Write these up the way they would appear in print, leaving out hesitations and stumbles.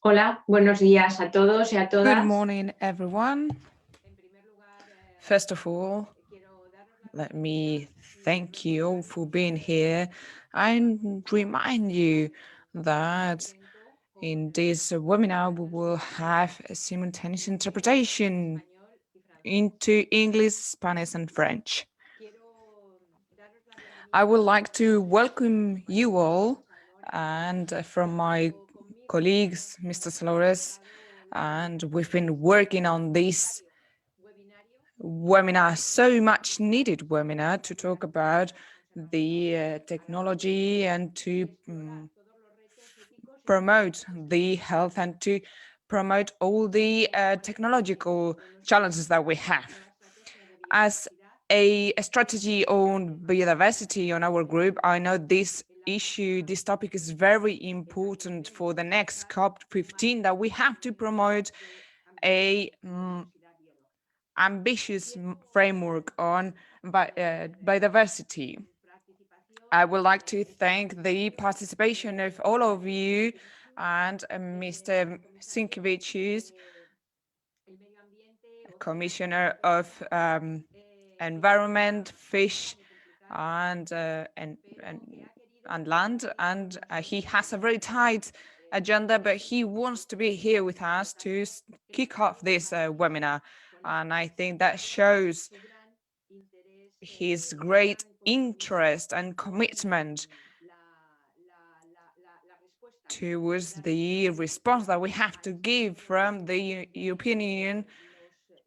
Hola, buenos días a todos y a todas. Good morning, everyone. First of all, let me thank you all for being here and remind you that in this webinar we will have a simultaneous interpretation into English, Spanish, and French. I would like to welcome you all, and from my colleagues, Mr. Salores, and we've been working on this webinar, so much needed webinar, to talk about the technology and to promote the health and to promote all the technological challenges that we have. As a strategy on biodiversity on our group, I know this topic is very important for the next COP15, that we have to promote a ambitious framework on biodiversity. I would like to thank the participation of all of you and Mr. Sinkevičius, Commissioner of Environment, Fish and Land, and he has a very tight agenda, but he wants to be here with us to kick off this webinar, and I think that shows his great interest and commitment towards the response that we have to give from the European Union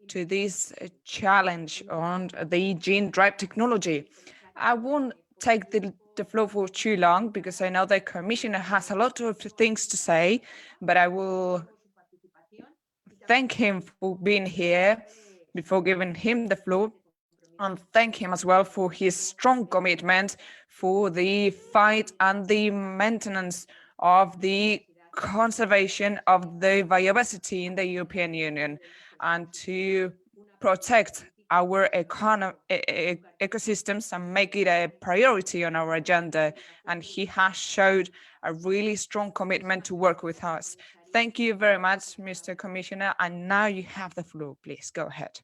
to this challenge on the gene-drive technology. I won't take the floor for too long because I know the Commissioner has a lot of things to say, but I will thank him for being here before giving him the floor, and thank him as well for his strong commitment for the fight and the maintenance of the conservation of the biodiversity in the European Union, and to protect our ecosystems and make it a priority on our agenda. And he has showed a really strong commitment to work with us. Thank you very much, Mr. Commissioner. And now you have the floor. Please go ahead.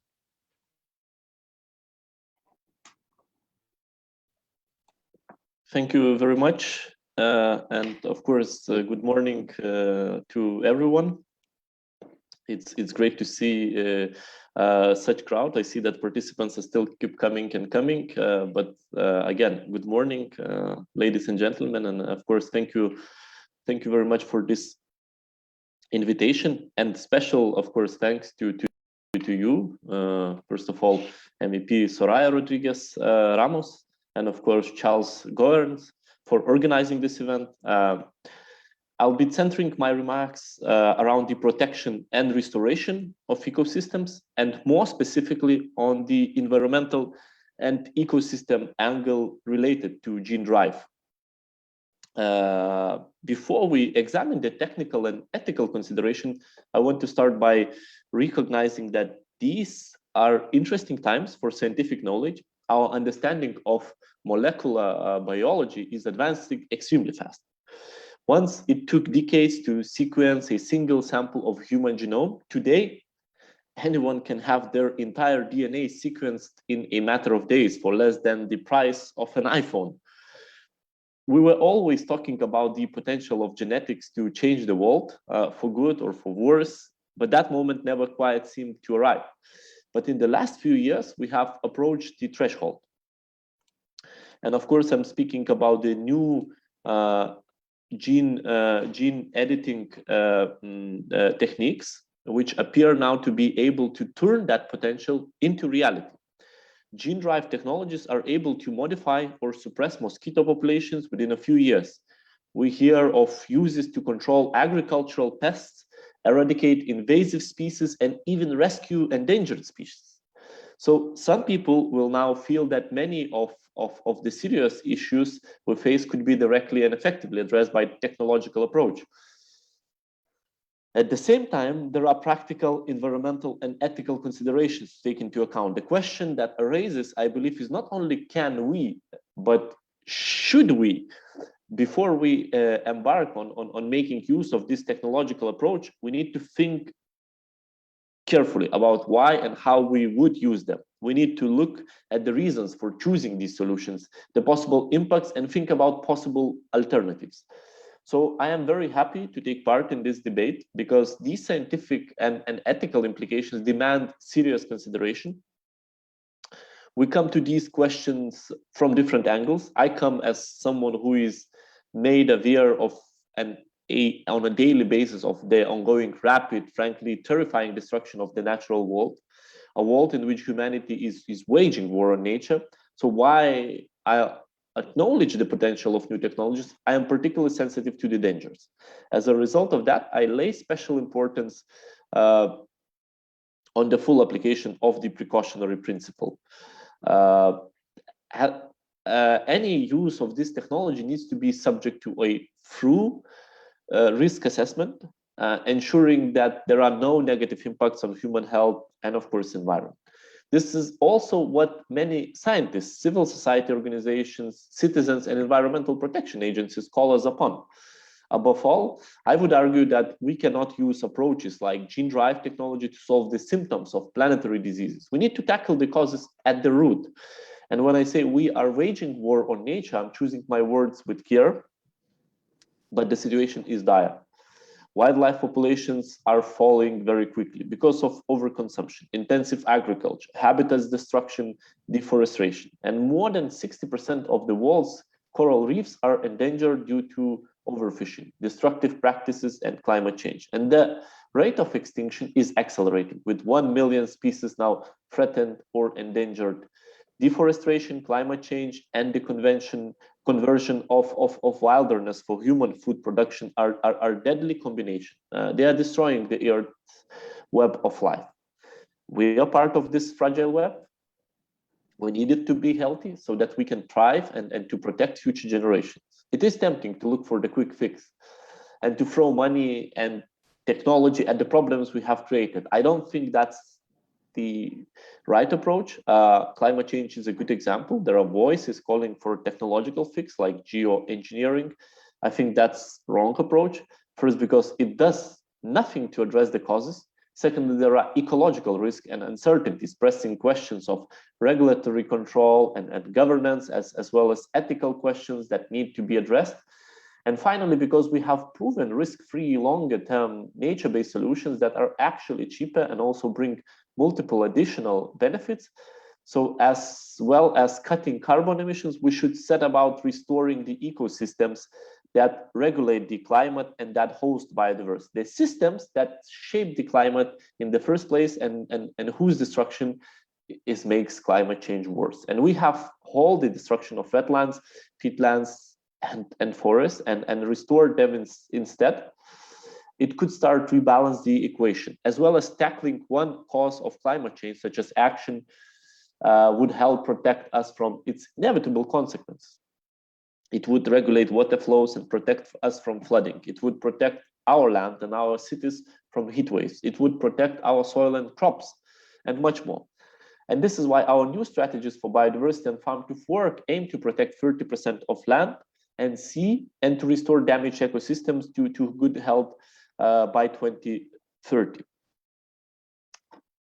Thank you very much. And of course, good morning to everyone. It's great to see such crowd. I see that participants are still keep coming and coming. But again, good morning, ladies and gentlemen. And of course, thank you very much for this invitation. And special, of course, thanks to you. First of all, MEP Soraya Rodríguez Ramos, and of course, Charles Goerens, for organizing this event. I'll be centering my remarks around the protection and restoration of ecosystems, and more specifically on the environmental and ecosystem angle related to gene drive. Before we examine the technical and ethical consideration, I want to start by recognizing that these are interesting times for scientific knowledge. Our understanding of molecular biology is advancing extremely fast. Once it took decades to sequence a single sample of human genome, today anyone can have their entire DNA sequenced in a matter of days for less than the price of an iPhone. We were always talking about the potential of genetics to change the world for good or for worse, but that moment never quite seemed to arrive. But in the last few years, we have approached the threshold. And of course, I'm speaking about the new gene editing techniques, which appear now to be able to turn that potential into reality. Gene drive technologies are able to modify or suppress mosquito populations within a few years. We hear of uses to control agricultural pests, eradicate invasive species, and even rescue endangered species. So some people will now feel that many of the serious issues we face could be directly and effectively addressed by technological approach. At the same time, there are practical, environmental, and ethical considerations to take into account. The question that arises, I believe, is not only can we, but should we before we embark on making use of this technological approach, we need to think carefully about why and how we would use them. We need to look at the reasons for choosing these solutions, the possible impacts, and think about possible alternatives. So I am very happy to take part in this debate because these scientific and ethical implications demand serious consideration. We come to these questions from different angles. I come as someone who is made aware of on a daily basis of the ongoing rapid, frankly, terrifying destruction of the natural world, a world in which humanity is waging war on nature. So why I acknowledge the potential of new technologies, I am particularly sensitive to the dangers. As a result of that, I lay special importance on the full application of the precautionary principle. Any use of this technology needs to be subject to a thorough risk assessment, ensuring that there are no negative impacts on human health and, of course, environment. This is also what many scientists, civil society organizations, citizens, and environmental protection agencies call us upon. Above all, I would argue that we cannot use approaches like gene drive technology to solve the symptoms of planetary diseases. We need to tackle the causes at the root. And when I say we are waging war on nature, I'm choosing my words with care, but the situation is dire. Wildlife populations are falling very quickly because of overconsumption, intensive agriculture, habitat destruction, deforestation, and more than 60% of the world's coral reefs are endangered due to overfishing, destructive practices, and climate change. And the rate of extinction is accelerating, with 1 million species now threatened or endangered. Deforestation, climate change, and the conversion of wilderness for human food production are deadly combination. They are destroying the Earth's web of life. We are part of this fragile web. We need it to be healthy so that we can thrive and to protect future generations. It is tempting to look for the quick fix and to throw money and technology at the problems we have created. I don't think that's the right approach. Climate change is a good example. There are voices calling for technological fix like geoengineering. I think that's wrong approach. First, because it does nothing to address the causes. Secondly, there are ecological risks and uncertainties, pressing questions of regulatory control and governance, as well as ethical questions that need to be addressed. And finally, because we have proven risk-free, longer-term nature-based solutions that are actually cheaper and also bring multiple additional benefits. So as well as cutting carbon emissions, we should set about restoring the ecosystems that regulate the climate and that host biodiversity. The systems that shape the climate in the first place and whose destruction makes climate change worse. And we have all the destruction of wetlands, peatlands, and forests and restore them instead. It could start to rebalance the equation, as well as tackling one cause of climate change, such as action, would help protect us from its inevitable consequences. It would regulate water flows and protect us from flooding. It would protect our land and our cities from heat waves. It would protect our soil and crops, and much more. And this is why our new strategies for biodiversity and farm to fork aim to protect 30% of land and sea and to restore damaged ecosystems to good health by 2030.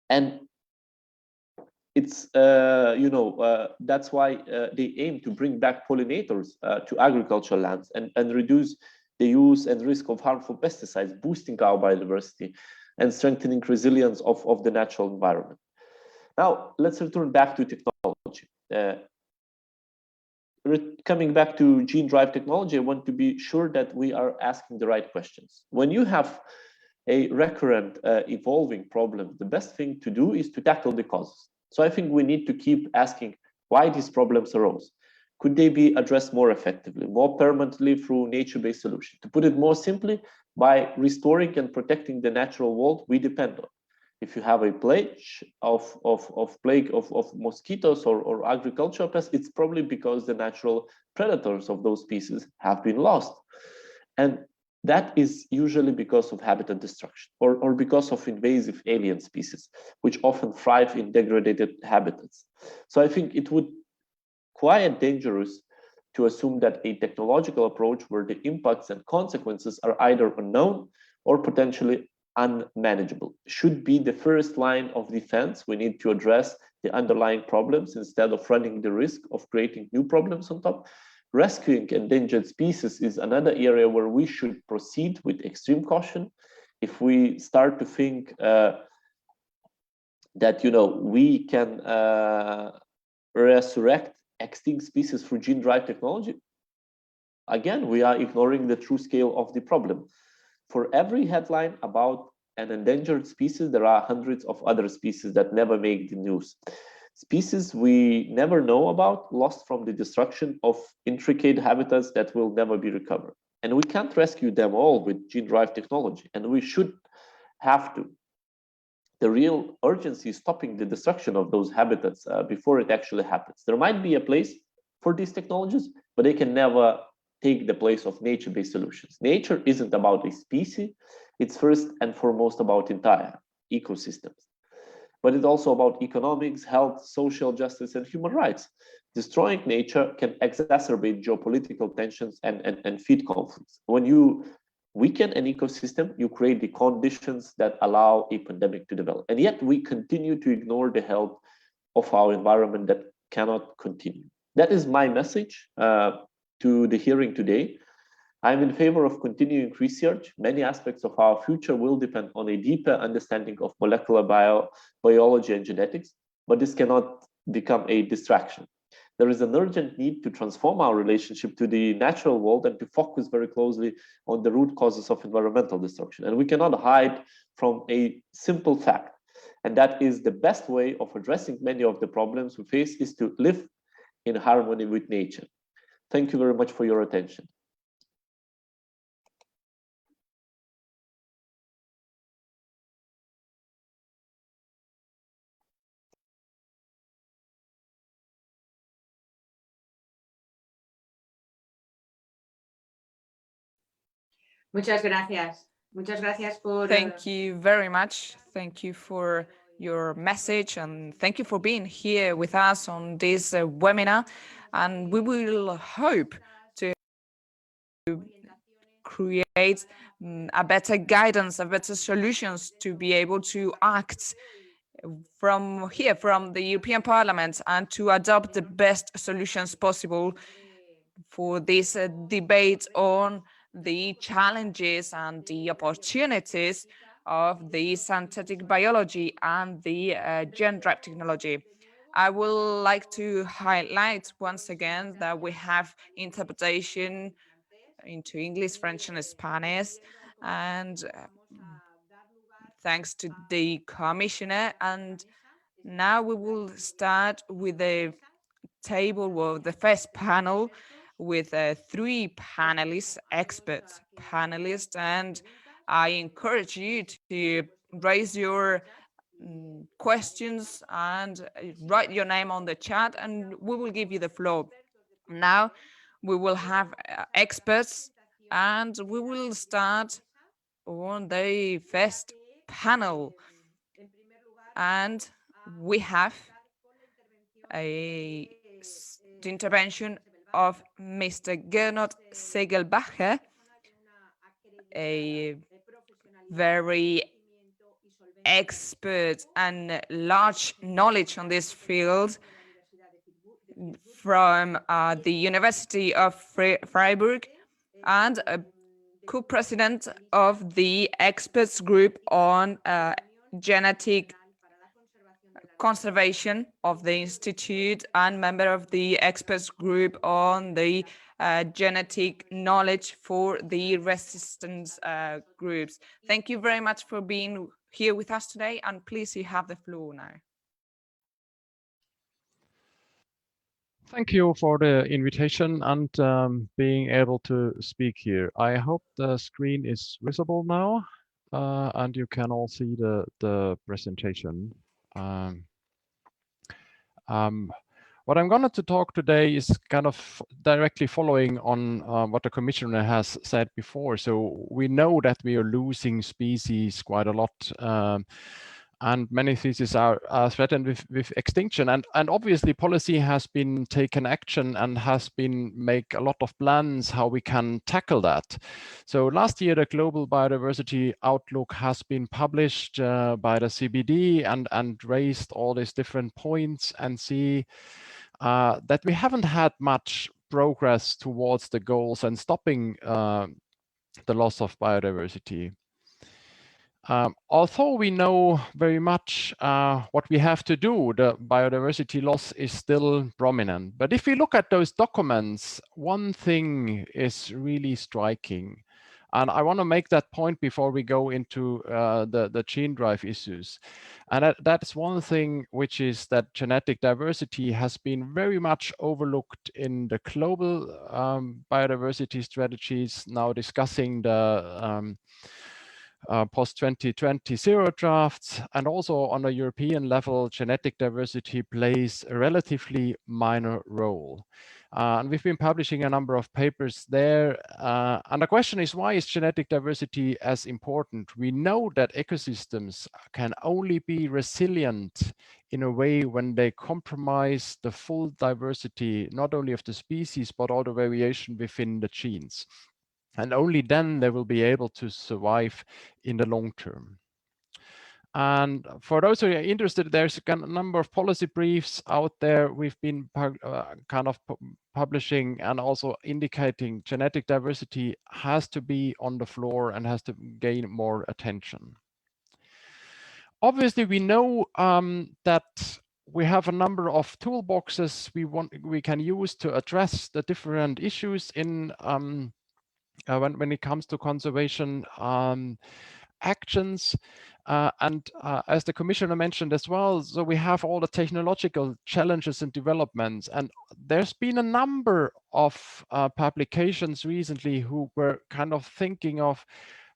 And it's that's why they aim to bring back pollinators to agricultural lands and reduce the use and risk of harmful pesticides, boosting our biodiversity and strengthening resilience of the natural environment. Now let's return back to technology. Coming back to gene drive technology, I want to be sure that we are asking the right questions. When you have a recurrent evolving problem, the best thing to do is to tackle the causes. So I think we need to keep asking why these problems arose. Could they be addressed more effectively, more permanently through nature-based solutions? To put it more simply, by restoring and protecting the natural world we depend on. If you have a plague of mosquitoes or agricultural pests, it's probably because the natural predators of those species have been lost. And that is usually because of habitat destruction or because of invasive alien species, which often thrive in degraded habitats. So I think it would quite dangerous to assume that a technological approach where the impacts and consequences are either unknown or potentially unmanageable should be the first line of defense. We need to address the underlying problems instead of running the risk of creating new problems on top. Rescuing endangered species is another area where we should proceed with extreme caution. If we start to think that we can resurrect extinct species through gene-drive technology, again, we are ignoring the true scale of the problem. For every headline about an endangered species, there are hundreds of other species that never make the news. Species we never know about, lost from the destruction of intricate habitats that will never be recovered. And we can't rescue them all with gene-drive technology, and we should have to. The real urgency is stopping the destruction of those habitats before it actually happens. There might be a place for these technologies, but they can never take the place of nature-based solutions. Nature isn't about a species, it's first and foremost about entire ecosystems. But it's also about economics, health, social justice, and human rights. Destroying nature can exacerbate geopolitical tensions and feed conflicts. When you weaken an ecosystem, you create the conditions that allow a pandemic to develop. And yet we continue to ignore the health of our environment. That cannot continue. That is my message to the hearing today. I'm in favor of continuing research. Many aspects of our future will depend on a deeper understanding of molecular biology and genetics, but this cannot become a distraction. There is an urgent need to transform our relationship to the natural world and to focus very closely on the root causes of environmental destruction. And we cannot hide from a simple fact, and that is the best way of addressing many of the problems we face is to live in harmony with nature. Thank you very much for your attention. Muchas gracias. Muchas gracias por. Thank you very much. Thank you for your message, and thank you for being here with us on this webinar. And we will hope to create a better guidance, a better solutions to be able to act from here, from the European Parliament, and to adopt the best solutions possible for this debate on the challenges and the opportunities of the synthetic biology and the gene-drive technology. I would like to highlight once again that we have interpretation into English, French, and Spanish, and thanks to the Commissioner. And now we will start with the table of the first panel with 3 panelists, expert panelists, and I encourage you to raise your questions and write your name on the chat, and we will give you the floor. Now we will have experts, and we will start on the first panel, and we have the intervention of Mr. Gernot Segelbacher, a very expert and large knowledge on this field from the University of Freiburg, and a co-president of the experts group on genetic conservation of the Institute, and member of the experts group on the genetic knowledge for the resistance groups. Thank you very much for being here with us today, and please, you have the floor now. Thank you for the invitation and being able to speak here. I hope the screen is visible now and you can all see the presentation. What I'm going to talk today is kind of directly following on what the Commissioner has said before. So we know that we are losing species quite a lot. and many species are threatened with extinction. And obviously policy has been taken action and has been make a lot of plans how we can tackle that. So last year, the Global Biodiversity Outlook has been published by the CBD and raised all these different points and see that we haven't had much progress towards the goals and stopping the loss of biodiversity. Although we know very much what we have to do, the biodiversity loss is still prominent. But if we look at those documents, one thing is really striking. And I want to make that point before we go into the gene drive issues. And that's one thing, which is that genetic diversity has been very much overlooked in the global biodiversity strategies, now discussing the post-2020 zero drafts, and also on a European level, genetic diversity plays a relatively minor role. And we've been publishing a number of papers there. And the question is, why is genetic diversity as important? We know that ecosystems can only be resilient in a way when they compromise the full diversity, not only of the species, but all the variation within the genes. And only then they will be able to survive in the long term. And for those who are interested, there's a number of policy briefs out there. We've been kind of publishing and also indicating genetic diversity has to be on the floor and has to gain more attention. Obviously, we know that we have a number of toolboxes we can use to address the different issues in when it comes to conservation actions. As the commissioner mentioned as well, so we have all the technological challenges and developments. And there's been a number of publications recently who were kind of thinking of,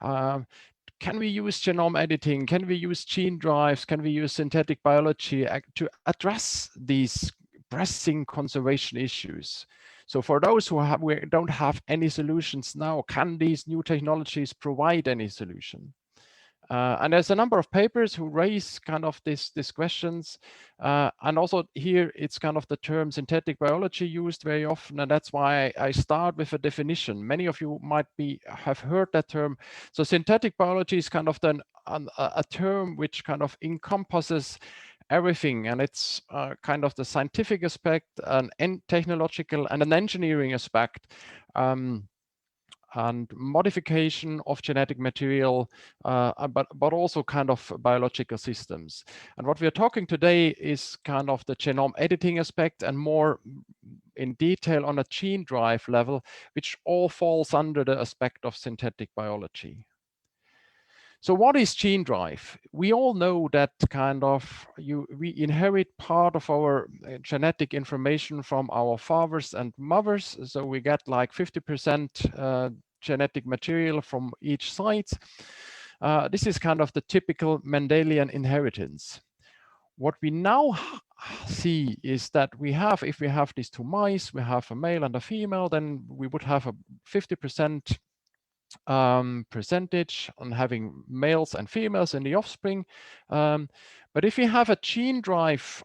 can we use genome editing? Can we use gene drives? Can we use synthetic biology to address these pressing conservation issues? So for those who don't have any solutions now, can these new technologies provide any solution? And there's a number of papers who raise kind of these questions. And also here, it's kind of the term synthetic biology used very often. And that's why I start with a definition. Many of you might have heard that term. So synthetic biology is kind of a term which kind of encompasses everything, and it's kind of the scientific aspect, an technological and an engineering aspect, and modification of genetic material, but also kind of biological systems. And what we are talking today is kind of the genome editing aspect and more in detail on a gene drive level, which all falls under the aspect of synthetic biology. So what is gene drive? We all know that kind of we inherit part of our genetic information from our fathers and mothers. So we get like 50% genetic material from each side. This is kind of the typical Mendelian inheritance. What we now see is that if we have these two mice, we have a male and a female, then we would have a 50% percentage on having males and females in the offspring. But if we have a gene drive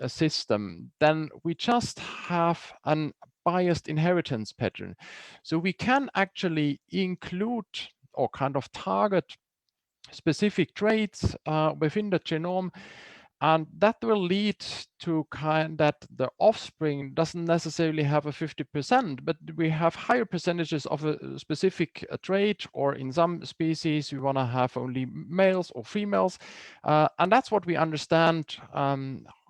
system, then we just have a biased inheritance pattern. So we can actually include or kind of target specific traits within the genome. And that will lead to that the offspring doesn't necessarily have a 50%, but we have higher percentages of a specific trait, or in some species, we want to have only males or females. And that's what we understand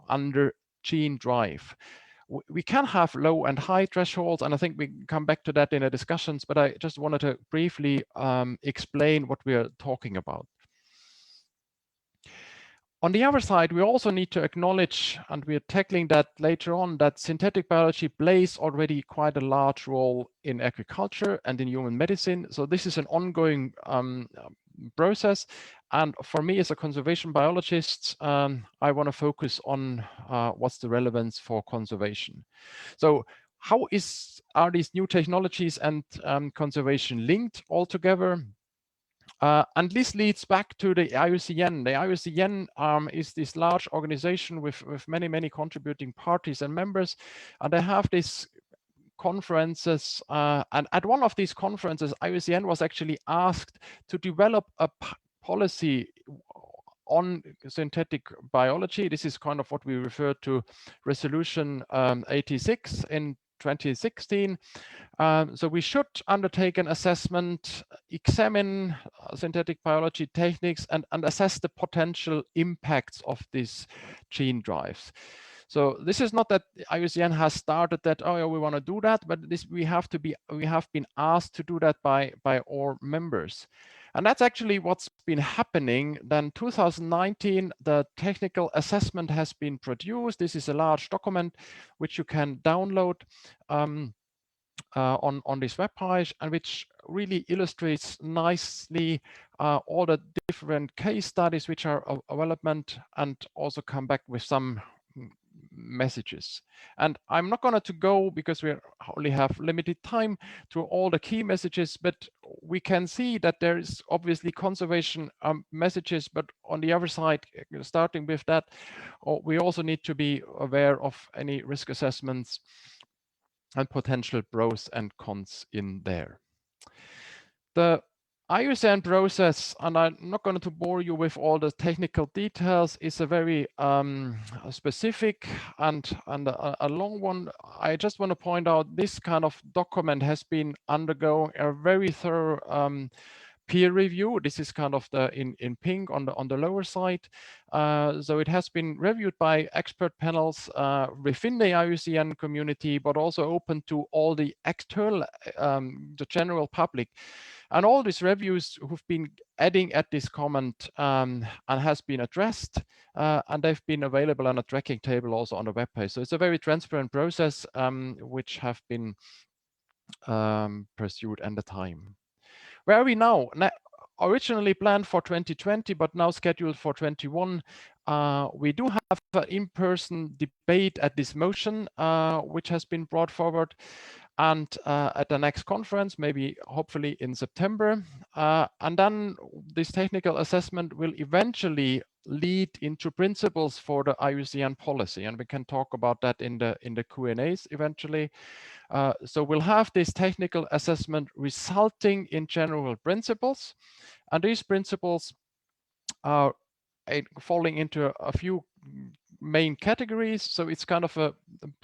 under gene drive. We can have low and high thresholds, and I think we can come back to that in the discussions, but I just wanted to briefly explain what we are talking about. On the other side, we also need to acknowledge, and we're tackling that later on, that synthetic biology plays already quite a large role in agriculture and in human medicine. So this is an ongoing process. And for me as a conservation biologist, I want to focus on what's the relevance for conservation. So how are these new technologies and conservation linked all together? And this leads back to the IUCN. The IUCN is this large organization with many contributing parties and members, and they have these conferences. And at one of these conferences, IUCN was actually asked to develop a policy on synthetic biology. This is kind of what we refer to Resolution 86 in 2016. So we should undertake an assessment, examine synthetic biology techniques, and assess the potential impacts of these gene drives. So this is not that IUCN has started that, oh yeah, we want to do that, but this we have been asked to do that by our members. And that's actually what's been happening. Then 2019, the technical assessment has been produced. This is a large document which you can download on this web page, and which really illustrates nicely all the different case studies which are available, and also come back with some messages. And I'm not going to go, because we only have limited time, to all the key messages, but we can see that there is obviously conservation messages, but on the other side, starting with that, we also need to be aware of any risk assessments and potential pros and cons in there. The IUCN process, and I'm not going to bore you with all the technical details, is a very specific and a long one. I just want to point out this kind of document has been undergoing a very thorough peer review. This is kind of the in pink on the lower side. So it has been reviewed by expert panels within the IUCN community, but also open to all the external, the general public. And all these reviews who've been adding at this comment and has been addressed, and they've been available on a tracking table also on the webpage. So it's a very transparent process which have been pursued at the time. Where are we now? Originally planned for 2020, but now scheduled for 21. We do have an in-person debate at this motion, which has been brought forward, and at the next conference, maybe hopefully in September. And then this technical assessment will eventually lead into principles for the IUCN policy, and we can talk about that in the Q&As eventually. So we'll have this technical assessment resulting in general principles, and these principles are falling into a few main categories. So it's kind of a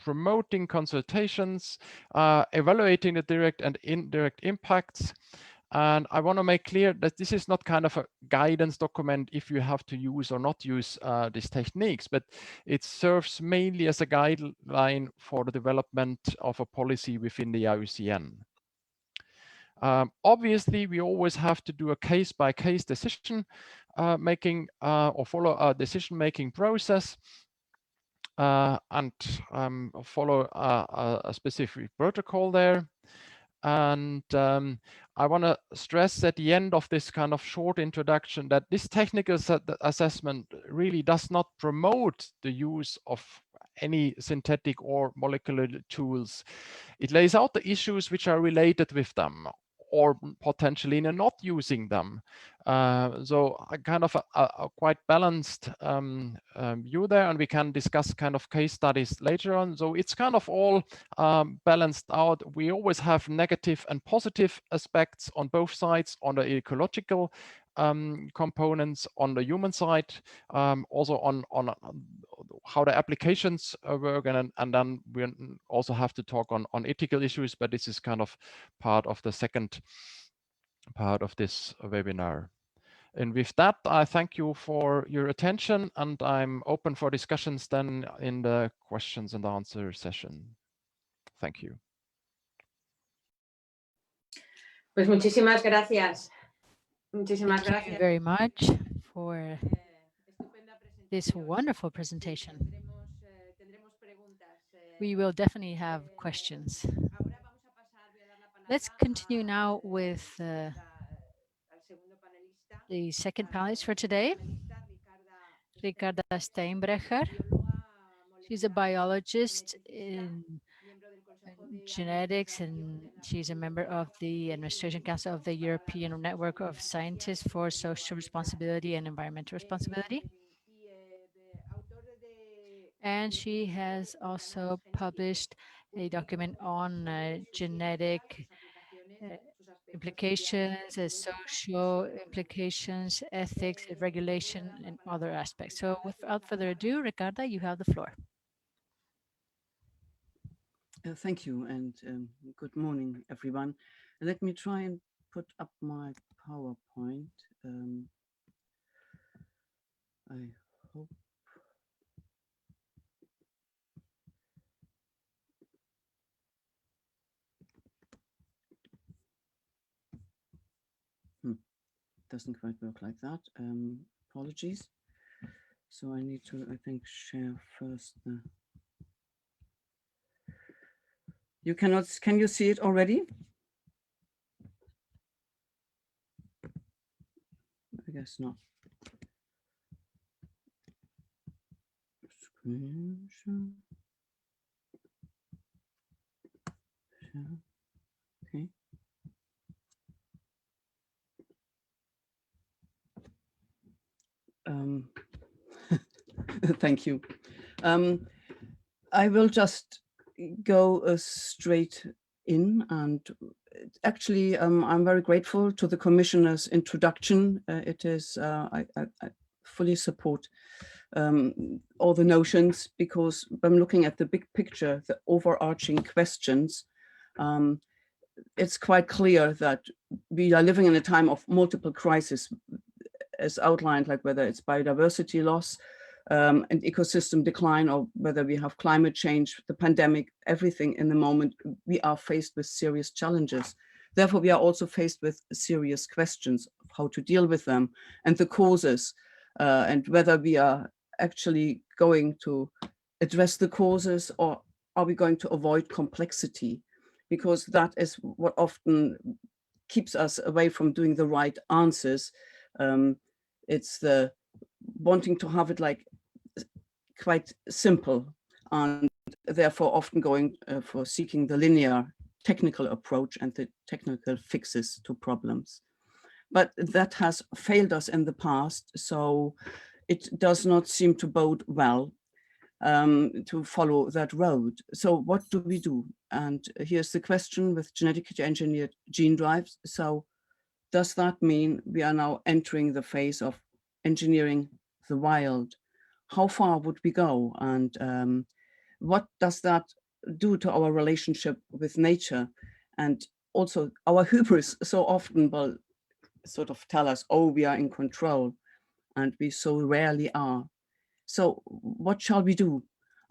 promoting consultations, evaluating the direct and indirect impacts. And I want to make clear that this is not kind of a guidance document if you have to use or not use these techniques, but it serves mainly as a guideline for the development of a policy within the IUCN. Obviously, we always have to do a case-by-case decision making or follow a decision-making process and follow a specific protocol there. And I want to stress at the end of this kind of short introduction that this technical assessment really does not promote the use of any synthetic or molecular tools. It lays out the issues which are related with them, or potentially not using them. So a kind of a quite balanced view there, and we can discuss kind of case studies later on. So it's kind of all balanced out. We always have negative and positive aspects on both sides, on the ecological components, on the human side, also on how the applications work, and then we also have to talk on ethical issues, but this is kind of part of the second part of this webinar. And with that, I thank you for your attention, and I'm open for discussions then in the questions and answer session. Thank you. Pues muchísimas gracias. Muchísimas Thank you gracias. very much for this wonderful presentation. We will definitely have questions. Let's continue now with the second panelist for today, Ricarda Steinbrecher. She's a biologist, genetics, and she's a member of the Administration Council of the European Network of Scientists for Social Responsibility and Environmental Responsibility. And she has also published a document on genetic implications, social implications, ethics, regulation, and other aspects. So without further ado, Ricarda, you have the floor. Thank you, and good morning, everyone. Let me try and put up my PowerPoint. I hope. Doesn't quite work like that. Apologies. So I need to, I think, share first the. You cannot, can you see it already? I guess not. Screen share. Share. Okay. Thank you. I will just go straight in, and actually I'm very grateful to the Commissioner's introduction. It is, I fully support all the notions, because I'm looking at the big picture, the overarching questions. It's quite clear that we are living in a time of multiple crises, as outlined, like whether it's biodiversity loss, and ecosystem decline, or whether we have climate change, the pandemic, everything in the moment, we are faced with serious challenges. Therefore, we are also faced with serious questions of how to deal with them and the causes, and whether we are actually going to address the causes, or are we going to avoid complexity? Because that is what often keeps us away from doing the right answers. It's the wanting to have it like quite simple, and therefore often going for seeking the linear technical approach and the technical fixes to problems. But that has failed us in the past, so it does not seem to bode well to follow that road. So what do we do? And here's the question with genetically engineered gene drives. So does that mean we are now entering the phase of engineering the wild? How far would we go? And what does that do to our relationship with nature? And also our hubris so often will sort of tell us, oh, we are in control, and we so rarely are. So what shall we do?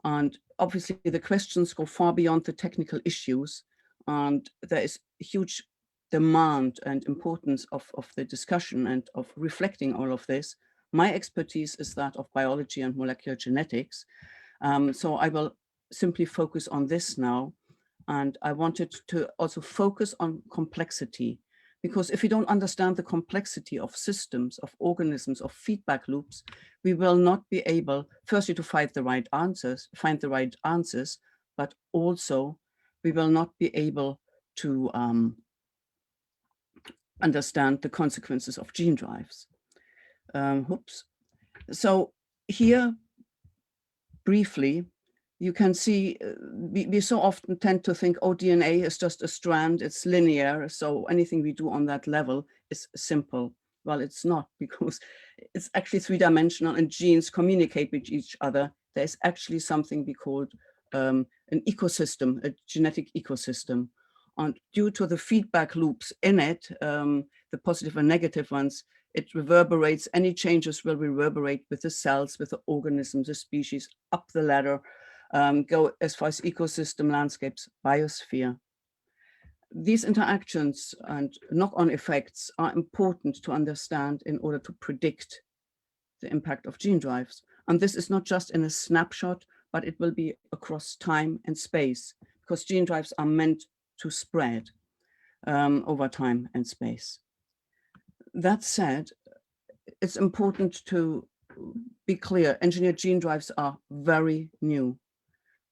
And obviously the questions go far beyond the technical issues, and there is huge demand and importance of the discussion and of reflecting all of this. My expertise is that of biology and molecular genetics. So I will simply focus on this now. And I wanted to also focus on complexity, because if we don't understand the complexity of systems, of organisms, of feedback loops, we will not be able, firstly, to find the right answers, but also we will not be able to understand the consequences of gene drives. So here, briefly, you can see we so often tend to think, oh, DNA is just a strand, it's linear, so anything we do on that level is simple. Well, it's not, because it's actually three-dimensional, and genes communicate with each other. There's actually something we call an ecosystem, a genetic ecosystem. And due to the feedback loops in it, the positive and negative ones, it reverberates, any changes will reverberate with the cells, with the organisms, the species, up the ladder, go as far as ecosystem, landscapes, biosphere. These interactions and knock-on effects are important to understand in order to predict the impact of gene drives. And this is not just in a snapshot, but it will be across time and space, because gene drives are meant to spread over time and space. That said, it's important to be clear, engineered gene drives are very new.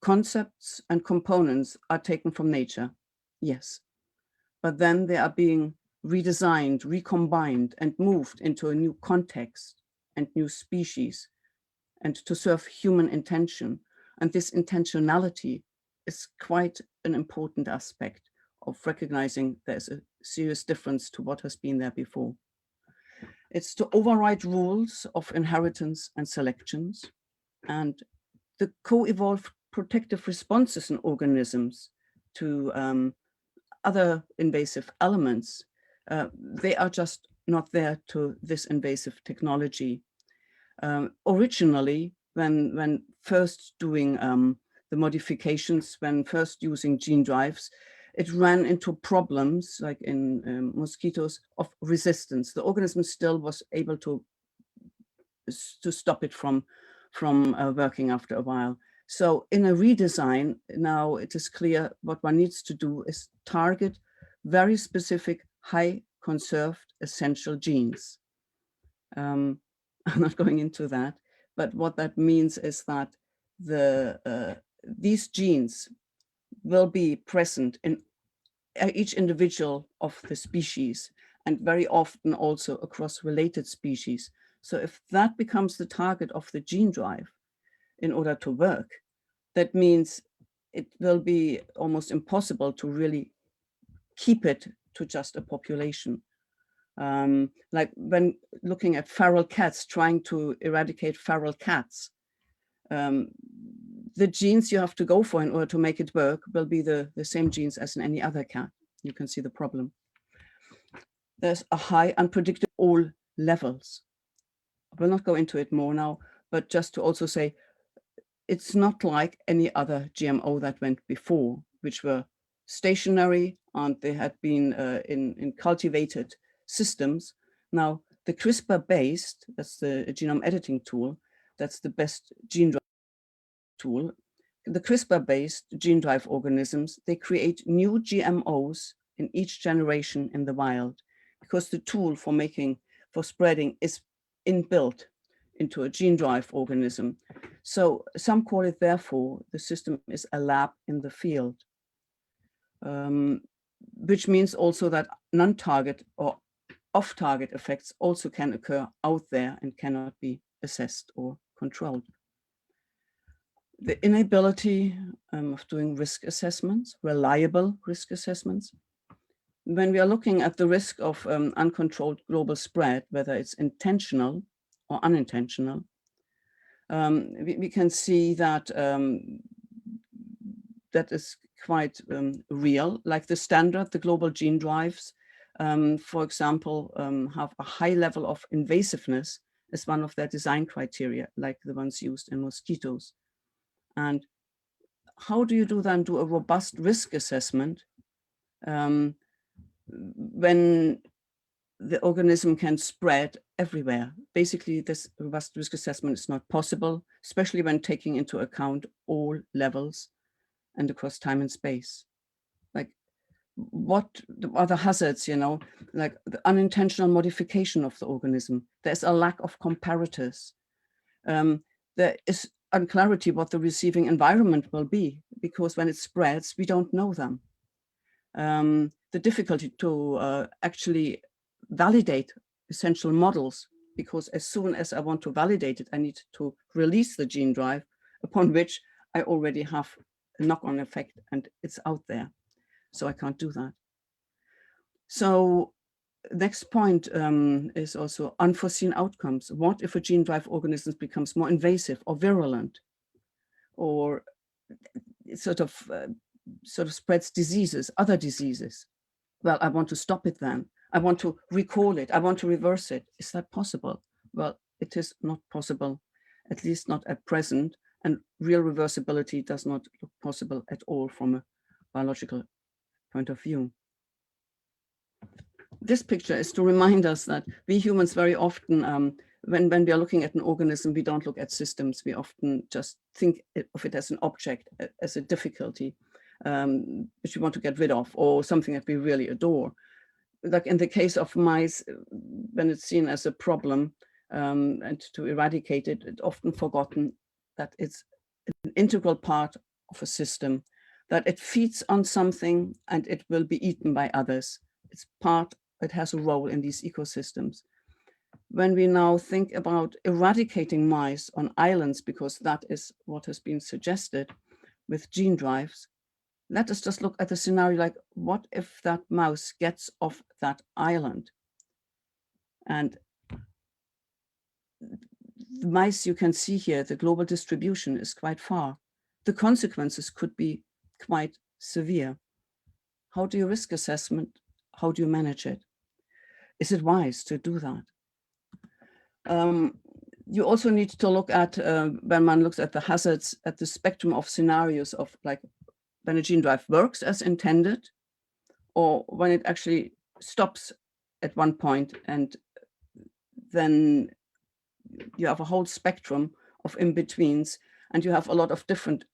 concepts and components are taken from nature, yes, but then they are being redesigned, recombined, and moved into a new context and new species, and to serve human intention. And this intentionality is quite an important aspect of recognizing there's a serious difference to what has been there before. It's to override rules of inheritance and selections, and the co-evolved protective responses in organisms to other invasive elements, they are just not there to this invasive technology. Originally, when first doing the modifications, when first using gene drives, it ran into problems like in mosquitoes of resistance. The organism still was able to stop it from working after a while. So in a redesign, now it is clear what one needs to do is target very specific, high conserved essential genes. I'm not going into that, but what that means is that these genes will be present in each individual of the species, and very often also across related species. So if that becomes the target of the gene drive in order to work, that means it will be almost impossible to really keep it to just a population. Like when looking at feral cats, trying to eradicate feral cats, the genes you have to go for in order to make it work will be the same genes as in any other cat. You can see the problem. There's a high unpredictable all levels. I will not go into it more now, but just to also say, it's not like any other GMO that went before, which were stationary and they had been in cultivated systems. Now, the CRISPR-based, that's the genome editing tool, that's the best gene drive tool. The CRISPR-based gene drive organisms, they create new GMOs in each generation in the wild, because the tool for spreading is inbuilt into a gene drive organism. So some call it, therefore, the system is a lab in the field, which means also that non-target or off-target effects also can occur out there and cannot be assessed or controlled. The inability of doing risk assessments, reliable risk assessments. When we are looking at the risk of uncontrolled global spread, whether it's intentional or unintentional, we can see that that is quite real. Like the standard, the global gene drives, for example, have a high level of invasiveness as one of their design criteria, like the ones used in mosquitoes. And how do you then do a robust risk assessment when the organism can spread everywhere? Basically, this robust risk assessment is not possible, especially when taking into account all levels and across time and space. Like, what are the hazards, like the unintentional modification of the organism? There's a lack of comparators. There is unclarity what the receiving environment will be, because when it spreads, we don't know them. The difficulty to actually validate essential models, because as soon as I want to validate it, I need to release the gene drive, upon which I already have a knock-on effect and it's out there. So I can't do that. So next point is also unforeseen outcomes. What if a gene drive organism becomes more invasive or virulent, or sort of spreads diseases, other diseases? Well, I want to stop it then. I want to recall it. I want to reverse it. Is that possible? Well, it is not possible, at least not at present. And real reversibility does not look possible at all from a biological point of view. This picture is to remind us that we humans very often, when we are looking at an organism, we don't look at systems. We often just think of it as an object, as a difficulty, which we want to get rid of, or something that we really adore. Like in the case of mice, when it's seen as a problem and to eradicate it, it's often forgotten that it's an integral part of a system, that it feeds on something and it will be eaten by others. It has a role in these ecosystems. When we now think about eradicating mice on islands, because that is what has been suggested with gene drives, let us just look at the scenario like, what if that mouse gets off that island? And the mice you can see here, the global distribution is quite far. The consequences could be quite severe. How do you risk assessment? How do you manage it? Is it wise to do that? You also need to look at, when one looks at the hazards, at the spectrum of scenarios of like when a gene drive works as intended, or when it actually stops at one point, and then you have a whole spectrum of in-betweens, and you have a lot of different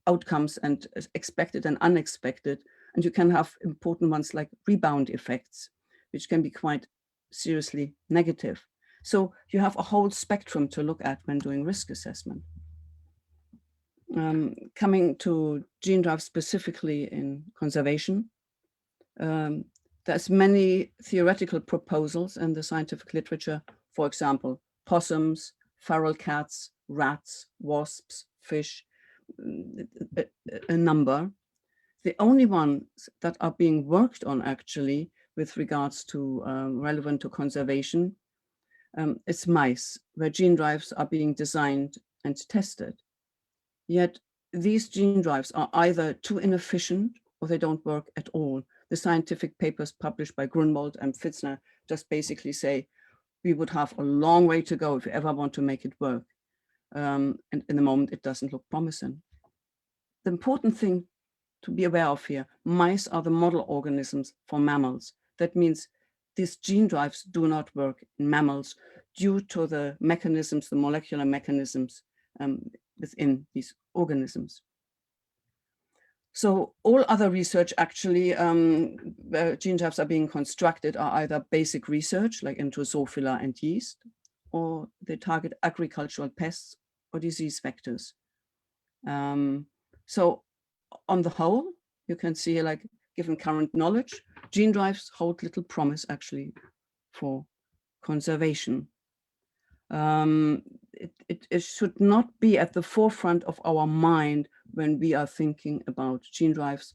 outcomes and expected and unexpected. And you can have important ones like rebound effects, which can be quite seriously negative. So you have a whole spectrum to look at when doing risk assessment. Coming to gene drive specifically in conservation, there's many theoretical proposals in the scientific literature. For example, possums, feral cats, rats, wasps, fish, a number. The only ones that are being worked on actually with regards to relevant to conservation is mice, where gene drives are being designed and tested. Yet these gene drives are either too inefficient or they don't work at all. The scientific papers published by Grunwald and Pfitzner just basically say, we would have a long way to go if we ever want to make it work. And in the moment, it doesn't look promising. The important thing to be aware of here, mice are the model organisms for mammals. That means these gene drives do not work in mammals due to the mechanisms, the molecular mechanisms within these organisms. So all other research actually, where gene drives are being constructed are either basic research like into Drosophila and yeast, or they target agricultural pests or disease vectors. So on the whole, you can see like, given current knowledge, gene drives hold little promise actually for conservation. It should not be at the forefront of our mind when we are thinking about gene drives,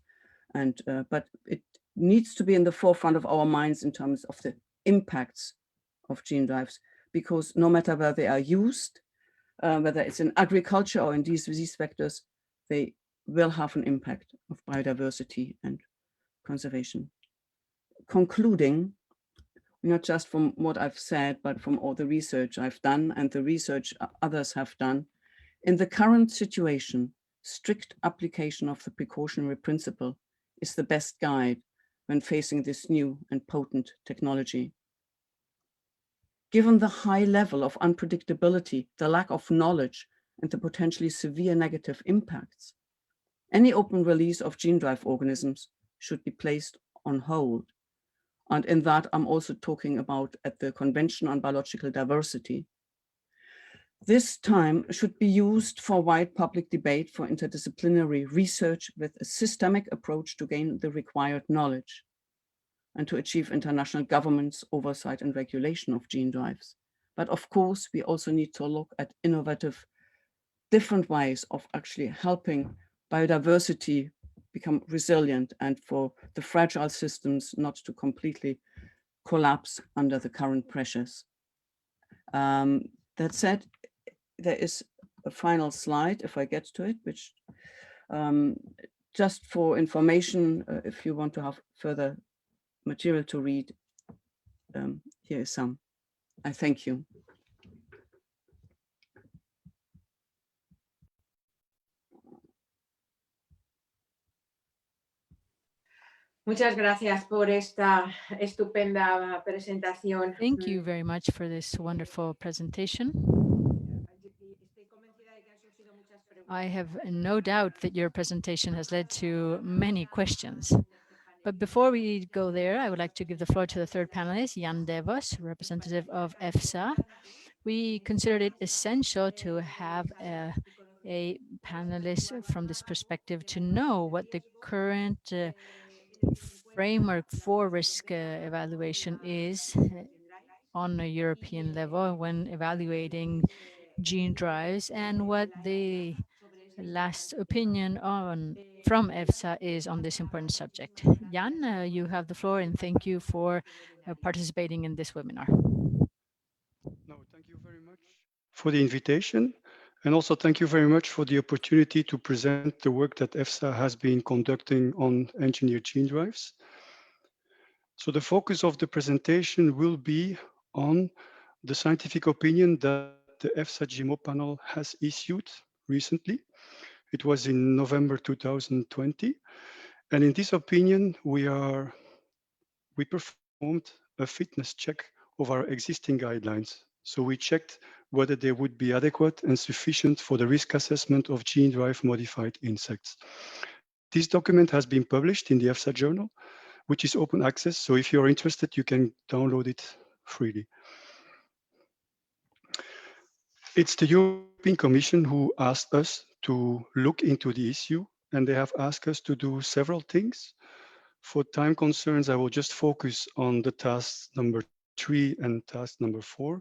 and but it needs to be in the forefront of our minds in terms of the impacts of gene drives, because no matter where they are used, whether it's in agriculture or in these disease vectors, they will have an impact of biodiversity and conservation. Concluding, not just from what I've said, but from all the research I've done and the research others have done, in the current situation, strict application of the precautionary principle is the best guide when facing this new and potent technology. Given the high level of unpredictability, the lack of knowledge, and the potentially severe negative impacts, any open release of gene drive organisms should be placed on hold. And in that, I'm also talking about at the Convention on Biological Diversity. This time should be used for wide public debate, for interdisciplinary research with a systemic approach to gain the required knowledge and to achieve international governance, oversight and regulation of gene drives. But of course, we also need to look at innovative, different ways of actually helping biodiversity become resilient and for the fragile systems not to completely collapse under the current pressures. That said, there is a final slide, if I get to it, which just for information, if you want to have further material to read, here is some. I thank you. Muchas gracias por esta estupenda presentación. Thank you very much for this wonderful presentation. I have no doubt that your presentation has led to many questions. But before we go there, I would like to give the floor to the third panelist, Jan Devos, representative of EFSA. We considered it essential to have a a panelist from this perspective to know what the current framework for risk evaluation is on a European level when evaluating gene drives, and what the last opinion from EFSA is on this important subject. Jan, you have the floor, and thank you for participating in this webinar. No, thank you very much for the invitation. And also thank you very much for the opportunity to present the work that EFSA has been conducting on engineered gene drives. So the focus of the presentation will be on the scientific opinion that the EFSA GMO panel has issued recently. It was in November 2020. And in this opinion, we performed a fitness check of our existing guidelines. So we checked whether they would be adequate and sufficient for the risk assessment of gene drive modified insects. This document has been published in the EFSA journal, which is open access. So if you're interested, you can download it freely. It's the European Commission who asked us to look into the issue, and they have asked us to do several things. For time concerns, I will just focus on the task number 3 and task number 4.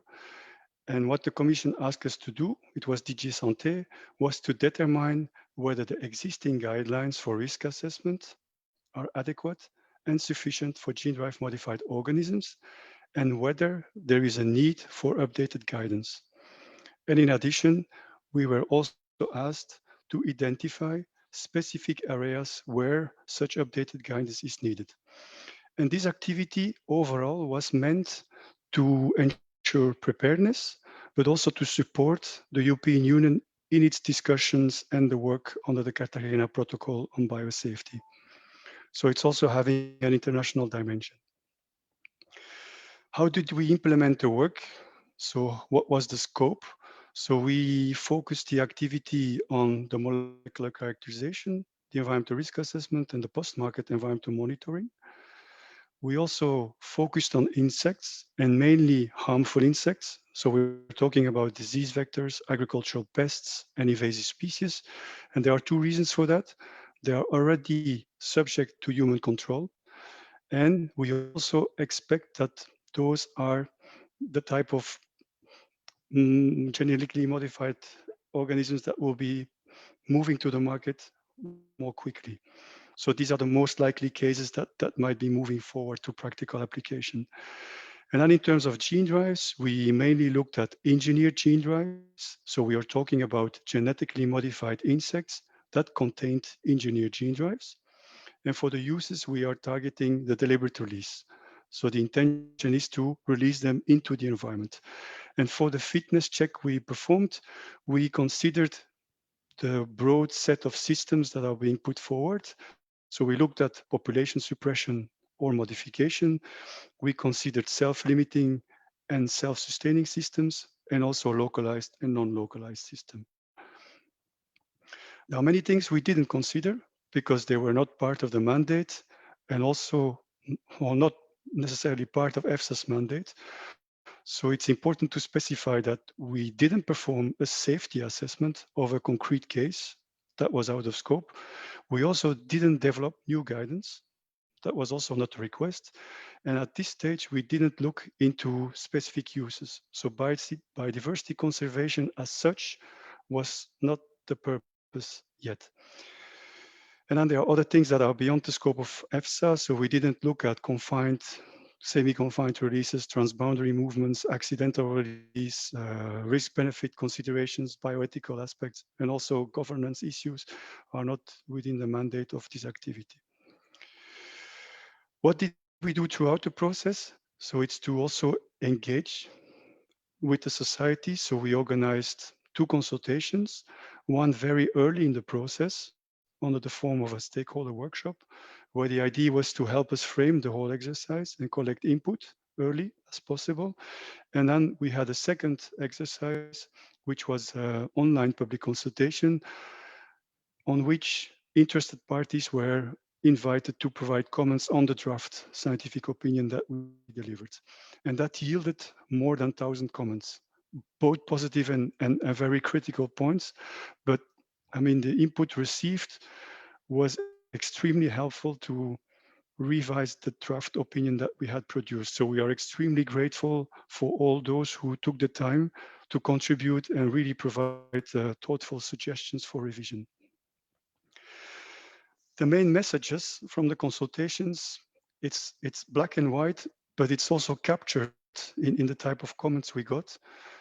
And what the Commission asked us to do, it was DG Santé, was to determine whether the existing guidelines for risk assessment are adequate and sufficient for gene drive modified organisms, and whether there is a need for updated guidance. And in addition, we were also asked to identify specific areas where such updated guidance is needed. And this activity overall was meant to ensure preparedness, but also to support the European Union in its discussions and the work under the Cartagena Protocol on biosafety. So it's also having an international dimension. How did we implement the work? So what was the scope? So we focused the activity on the molecular characterization, the environmental risk assessment, and the post-market environmental monitoring. We also focused on insects, and mainly harmful insects. So we're talking about disease vectors, agricultural pests, and invasive species. And there are two reasons for that. They are already subject to human control. And we also expect that those are the type of genetically modified organisms that will be moving to the market more quickly. So these are the most likely cases that might be moving forward to practical application. And then in terms of gene drives, we mainly looked at engineered gene drives. So we are talking about genetically modified insects that contained engineered gene drives. And for the uses, we are targeting the deliberate release. So the intention is to release them into the environment. And for the fitness check we performed, we considered the broad set of systems that are being put forward. So we looked at population suppression or modification. We considered self-limiting and self-sustaining systems, and also localized and non-localized systems. There are many things we didn't consider because they were not part of the mandate, and also not necessarily part of EFSA's mandate. So it's important to specify that we didn't perform a safety assessment of a concrete case that was out of scope. We also didn't develop new guidance. That was also not a request. And at this stage, we didn't look into specific uses. So biodiversity conservation as such was not the purpose yet. And then there are other things that are beyond the scope of EFSA. So we didn't look at confined, semi-confined releases, transboundary movements, accidental release, risk-benefit considerations, bioethical aspects, and also governance issues are not within the mandate of this activity. What did we do throughout the process? So it's to also engage with the society. So we organized 2 consultations, one very early in the process under the form of a stakeholder workshop, where the idea was to help us frame the whole exercise and collect input early as possible. And then we had a second exercise, which was online public consultation, on which interested parties were invited to provide comments on the draft scientific opinion that we delivered. And that yielded more than 1,000 comments. both positive and very critical points. But I mean, the input received was extremely helpful to revise the draft opinion that we had produced. So we are extremely grateful for all those who took the time to contribute and really provide thoughtful suggestions for revision. The main messages from the consultations, it's black and white, but it's also captured in the type of comments we got.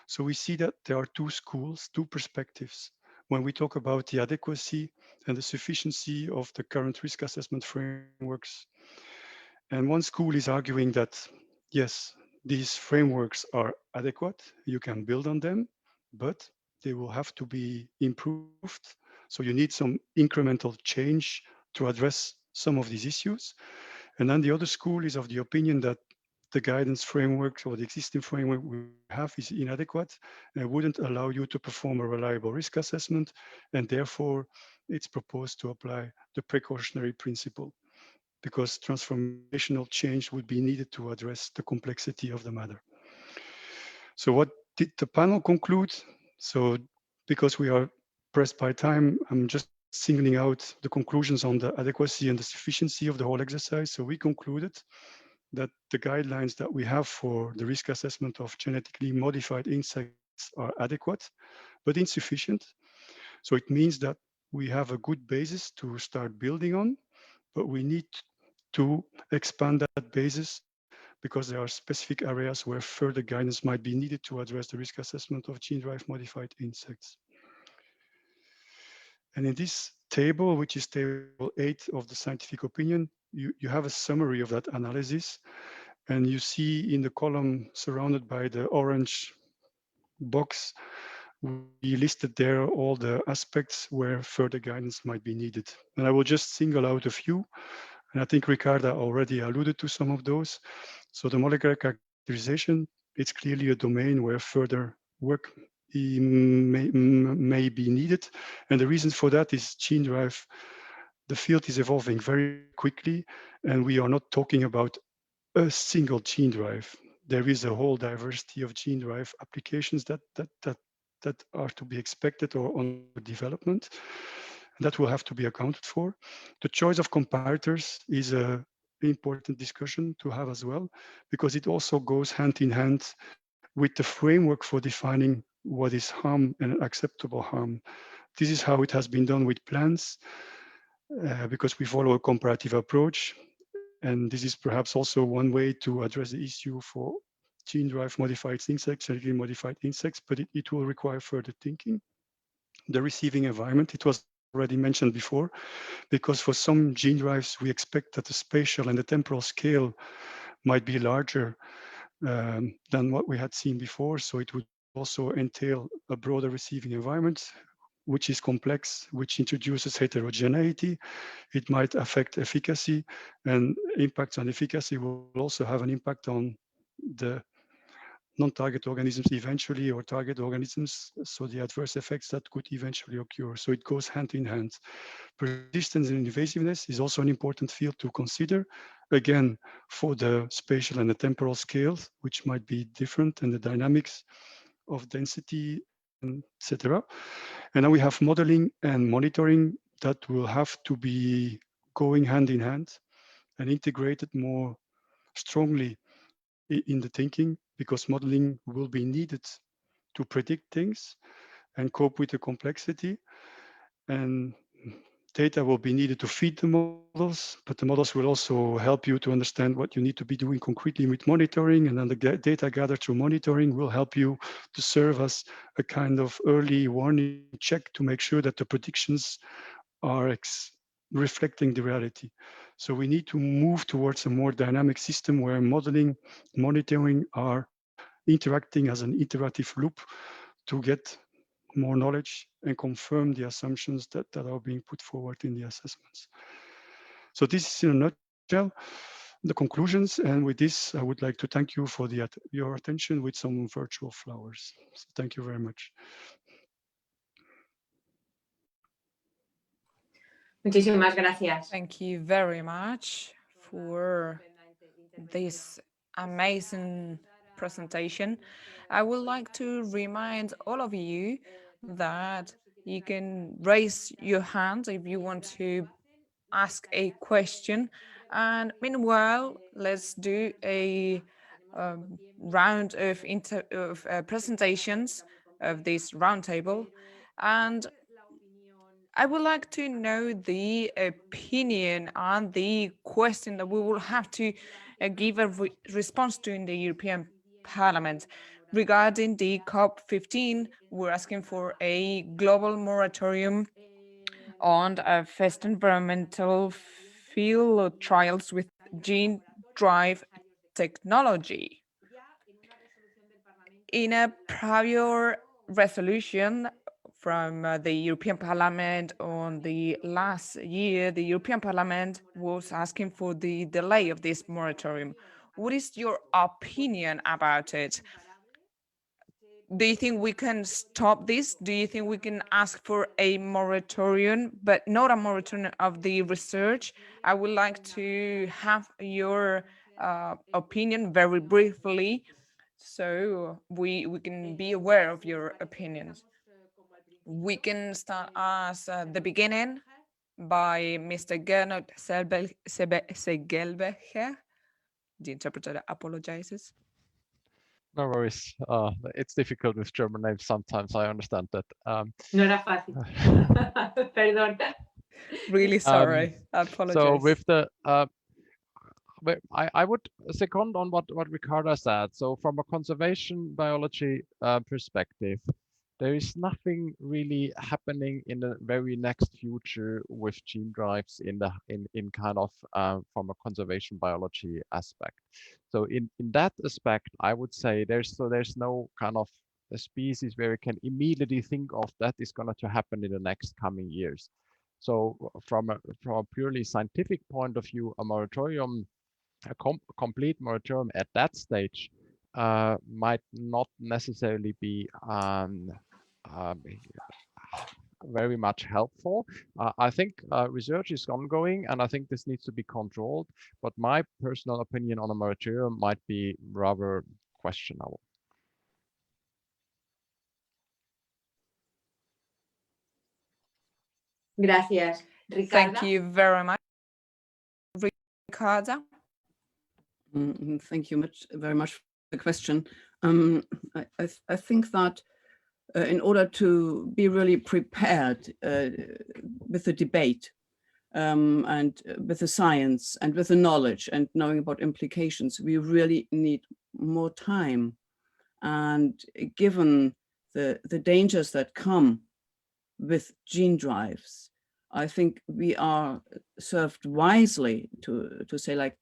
So we see that there are two schools, two perspectives. When we talk about the adequacy and the sufficiency of the current risk assessment frameworks. And one school is arguing that, yes, these frameworks are adequate, you can build on them, but they will have to be improved. So you need some incremental change to address some of these issues. And then the other school is of the opinion that the guidance framework or the existing framework we have is inadequate and wouldn't allow you to perform a reliable risk assessment. And therefore, it's proposed to apply the precautionary principle because transformational change would be needed to address the complexity of the matter. So what did the panel conclude? So because we are pressed by time, I'm just singling out the conclusions on the adequacy and the sufficiency of the whole exercise. So we concluded that the guidelines that we have for the risk assessment of genetically modified insects are adequate, but insufficient. So it means that we have a good basis to start building on, but we need to expand that basis because there are specific areas where further guidance might be needed to address the risk assessment of gene-derived modified insects. And in this table, which is table 8 of the scientific opinion, you have a summary of that analysis. And you see in the column surrounded by the orange box, we listed there all the aspects where further guidance might be needed. And I will just single out a few. And I think Ricarda already alluded to some of those. So the molecular characterization, it's clearly a domain where further work may be needed. And the reason for that is gene drive. The field is evolving very quickly, and we are not talking about a single gene drive. There is a whole diversity of gene drive applications that are to be expected or on development. And that will have to be accounted for. The choice of comparators is an important discussion to have as well, because it also goes hand in hand with the framework for defining what is harm and acceptable harm. This is how it has been done with plants, because we follow a comparative approach. And this is perhaps also one way to address the issue for gene-derived modified insects, genetically modified insects, but it will require further thinking. The receiving environment, it was already mentioned before, because for some gene drives, we expect that the spatial and the temporal scale might be larger than what we had seen before. So it would also entail a broader receiving environment, which is complex, which introduces heterogeneity. It might affect efficacy, and impacts on efficacy will also have an impact on the non-target organisms eventually, or target organisms, so the adverse effects that could eventually occur. So it goes hand in hand. Persistence and invasiveness is also an important field to consider, again, for the spatial and the temporal scales, which might be different, and the dynamics of density, etc. And then we have modeling and monitoring that will have to be going hand in hand and integrated more strongly in the thinking, because modeling will be needed to predict things and cope with the complexity. And data will be needed to feed the models, but the models will also help you to understand what you need to be doing concretely with monitoring. And then the data gathered through monitoring will help you to serve as a kind of early warning check to make sure that the predictions are reflecting the reality. So we need to move towards a more dynamic system where modeling, monitoring are interacting as an iterative loop to get more knowledge and confirm the assumptions that are being put forward in the assessments. So this is in a nutshell the conclusions. And with this, I would like to thank you for your attention with some virtual flowers. So thank you very much. Muchísimas gracias. Thank you very much for this amazing presentation. I would like to remind all of you that you can raise your hand if you want to ask a question. And meanwhile, let's do a round of presentations of this roundtable. And I would like to know the opinion on the question that we will have to give a response to in the European Parliament. Regarding the COP15, we're asking for a global moratorium on first environmental field trials with gene drive technology. In a prior resolution from the European Parliament on the last year, the European Parliament was asking for the delay of this moratorium. What is your opinion about it? Do you think we can stop this? Do you think we can ask for a moratorium, but not a moratorium of the research? I would like to have your opinion very briefly, so we can be aware of your opinions. We can start as the beginning by Mr. Gernot Segelbecher. The interpreter apologizes. No worries. It's difficult with German names sometimes. I understand that. No era fácil. Perdón. Really sorry. I apologize. So with the I would second on what Ricardo said. So from a conservation biology perspective, there is nothing really happening in the very next future with gene drives in kind of from a conservation biology aspect. So in that aspect, I would say there's no kind of a species where we can immediately think of that is going to happen in the next coming years. So from a purely scientific point of view, a moratorium, a complete moratorium at that stage might not necessarily be very much helpful. I think research is ongoing, and I think this needs to be controlled. But my personal opinion on a moratorium might be rather questionable. Gracias. Ricardo. Thank you very much, Ricardo. Thank you very much for the question. I think that in order to be really prepared with the debate and with the science and with the knowledge and knowing about implications, we really need more time. And given the dangers that come with gene drives, I think we are served wisely to say, like,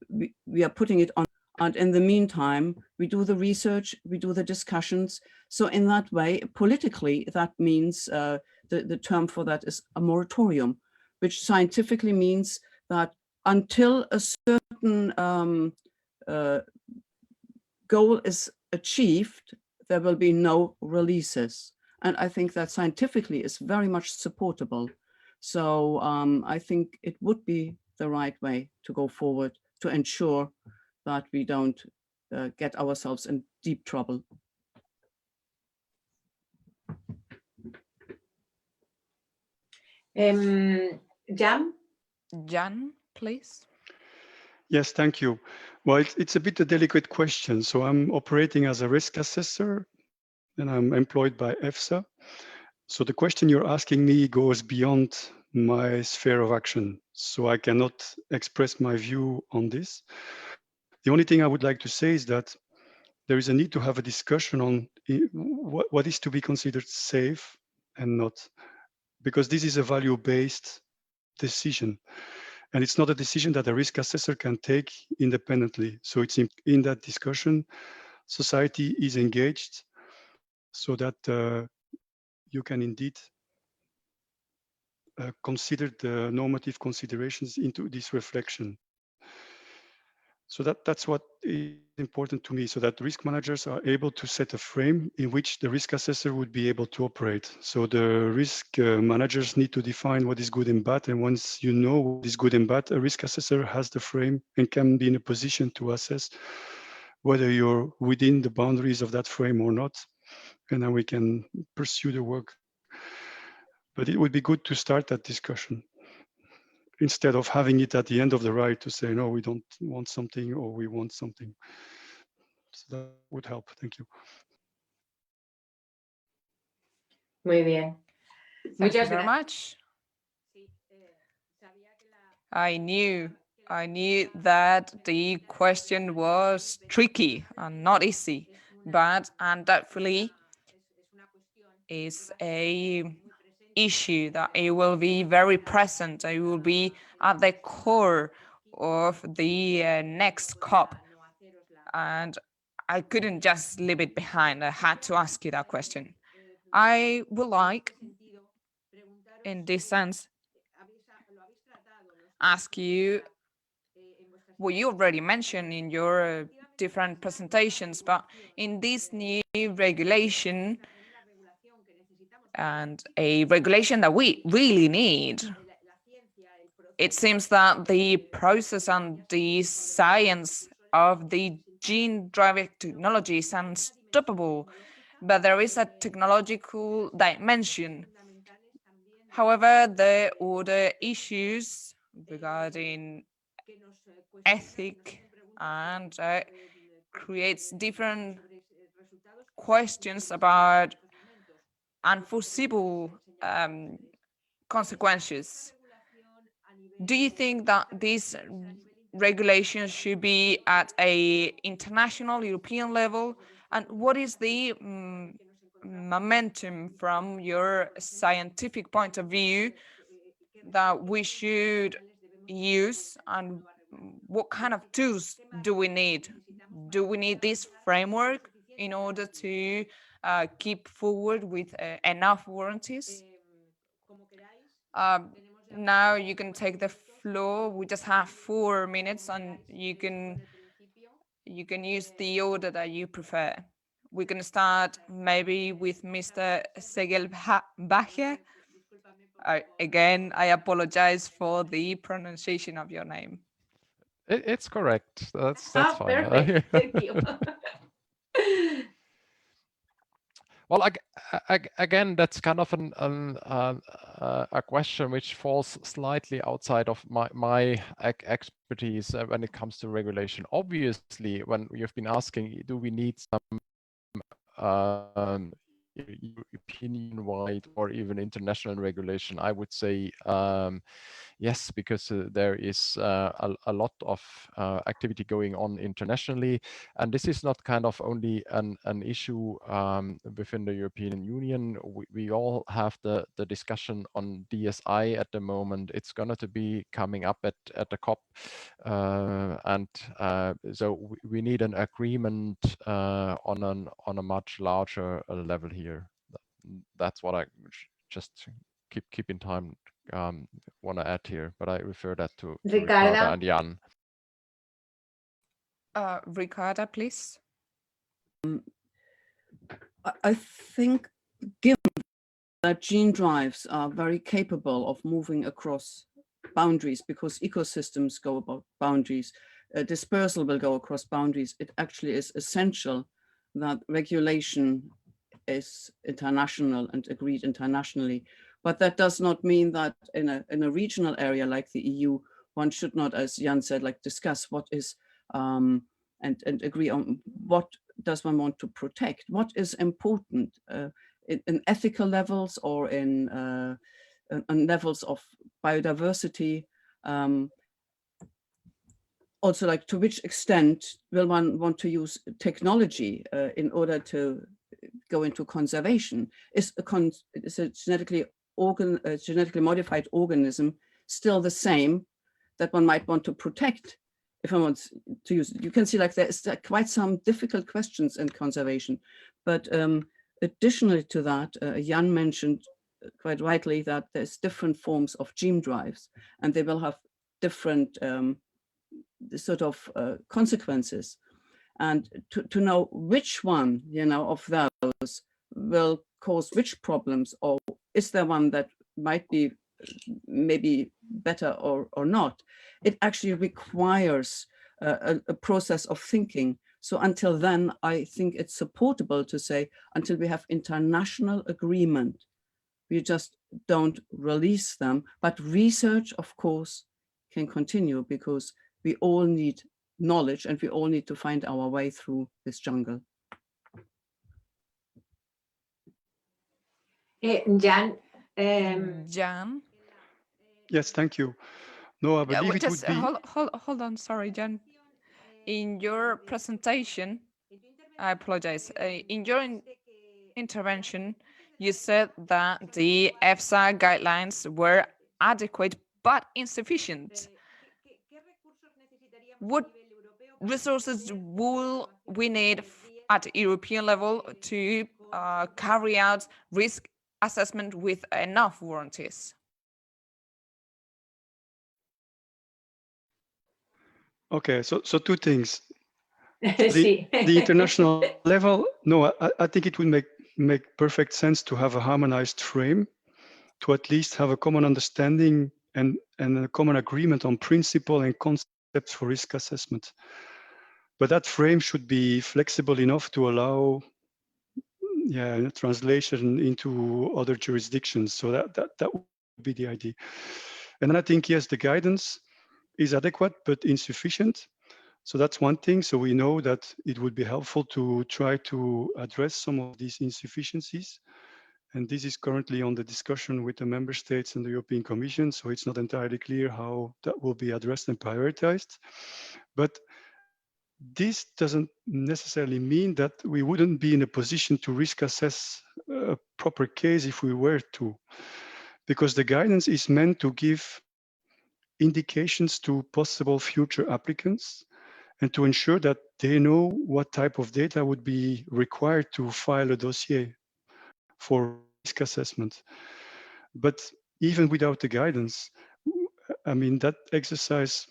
we are putting it on, and in the meantime, we do the research, we do the discussions. So in that way, politically, that means the term for that is a moratorium, which scientifically means that until a certain goal is achieved, there will be no releases. And I think that scientifically is very much supportable. So I think it would be the right way to go forward to ensure that we don't get ourselves in deep trouble. Jan? Jan, please. Yes, thank you. Well, it's a bit a delicate question. So I'm operating as a risk assessor and I'm employed by EFSA. So the question you're asking me goes beyond my sphere of action. So I cannot express my view on this. The only thing I would like to say is that there is a need to have a discussion on what is to be considered safe and not, because this is a value-based decision. And it's not a decision that a risk assessor can take independently. So it's in that discussion, society is engaged so that you can indeed consider the normative considerations into this reflection. So that's what is important to me, so that risk managers are able to set a frame in which the risk assessor would be able to operate. So the risk managers need to define what is good and bad. And once you know what is good and bad, a risk assessor has the frame and can be in a position to assess whether you're within the boundaries of that frame or not, and then we can pursue the work. But it would be good to start that discussion instead of having it at the end of the ride to say, no, we don't want something or we want something. So that would help. Thank you. Muy bien. Thank you Muchas very gracias. much. I knew that the question was tricky and not easy, but undoubtedly is a issue that it will be very present. It will be at the core of the next COP. And I couldn't just leave it behind. I had to ask you that question. I would like, in this sense, ask you what you already mentioned in your different presentations, but in this new regulation, and a regulation that we really need, it seems that the process and the science of the gene-driven technology is unstoppable, but there is a technological dimension. However, there are other issues regarding ethic and creates different questions about unforeseeable consequences. Do you think that these regulations should be at an international, European level? And what is the momentum from your scientific point of view that we should use, and what kind of tools do we need? Do we need this framework in order to keep forward with enough warranties? Now you can take the floor. We just have 4 minutes, and you can use the order that you prefer. We can start maybe with Mr. Segelbacher. Again, I apologize for the pronunciation of your name. It's correct. That's fine. Perfect. Thank you. Well, again, that's kind of a question which falls slightly outside of my expertise when it comes to regulation. Obviously, when you've been asking, do we need some European-wide or even international regulation, I would say yes, because there is a lot of activity going on internationally, and this is not kind of only an issue within the European Union. We all have the discussion on DSI at the moment. It's going to be coming up at the COP, and so we need an agreement on a much larger level here. That's what I just keep in time want to add here, but I refer that to Ricarda and Jan. Ricarda, please. I think, given that gene drives are very capable of moving across boundaries, because ecosystems go about boundaries, dispersal will go across boundaries, it actually is essential that regulation is international and agreed internationally. But that does not mean that in a regional area like the EU, one should not, as Jan said, like discuss what is and agree on what does one want to protect, what is important in ethical levels or in on levels of biodiversity. Also, like, to which extent will one want to use technology in order to go into conservation? Is a genetically modified organism still the same that one might want to protect if one wants to use it? You can see, like, there's quite some difficult questions in conservation. But additionally to that, Jan mentioned quite rightly that there's different forms of gene drives, and they will have different sort of consequences. And to know which one, of those will cause which problems, or is there one that might be maybe better or not, it actually requires a process of thinking. So until then, I think it's supportable to say, until we have international agreement, we just don't release them. But research, of course, can continue, because we all need knowledge and we all need to find our way through this jungle. Jan, Jan? Yes, thank you. No, I believe it Just would be. hold on, sorry, Jan. In your presentation, I apologize. In your intervention, you said that the EFSA guidelines were adequate but insufficient. What resources will we need at European level to carry out risk assessment with enough warranties? Okay, so two things. sí. The international level, no, I think it would make perfect sense to have a harmonized frame, to at least have a common understanding and a common agreement on principle and concepts for risk assessment. But that frame should be flexible enough to allow translation into other jurisdictions. So that would be the idea. And then I think, yes, the guidance is adequate but insufficient. So that's one thing. So we know that it would be helpful to try to address some of these insufficiencies. And this is currently on the discussion with the member states and the European Commission. So it's not entirely clear how that will be addressed and prioritized. But this doesn't necessarily mean that we wouldn't be in a position to risk assess a proper case if we were to, because the guidance is meant to give indications to possible future applicants and to ensure that they know what type of data would be required to file a dossier for risk assessment. But even without the guidance, I mean, that exercise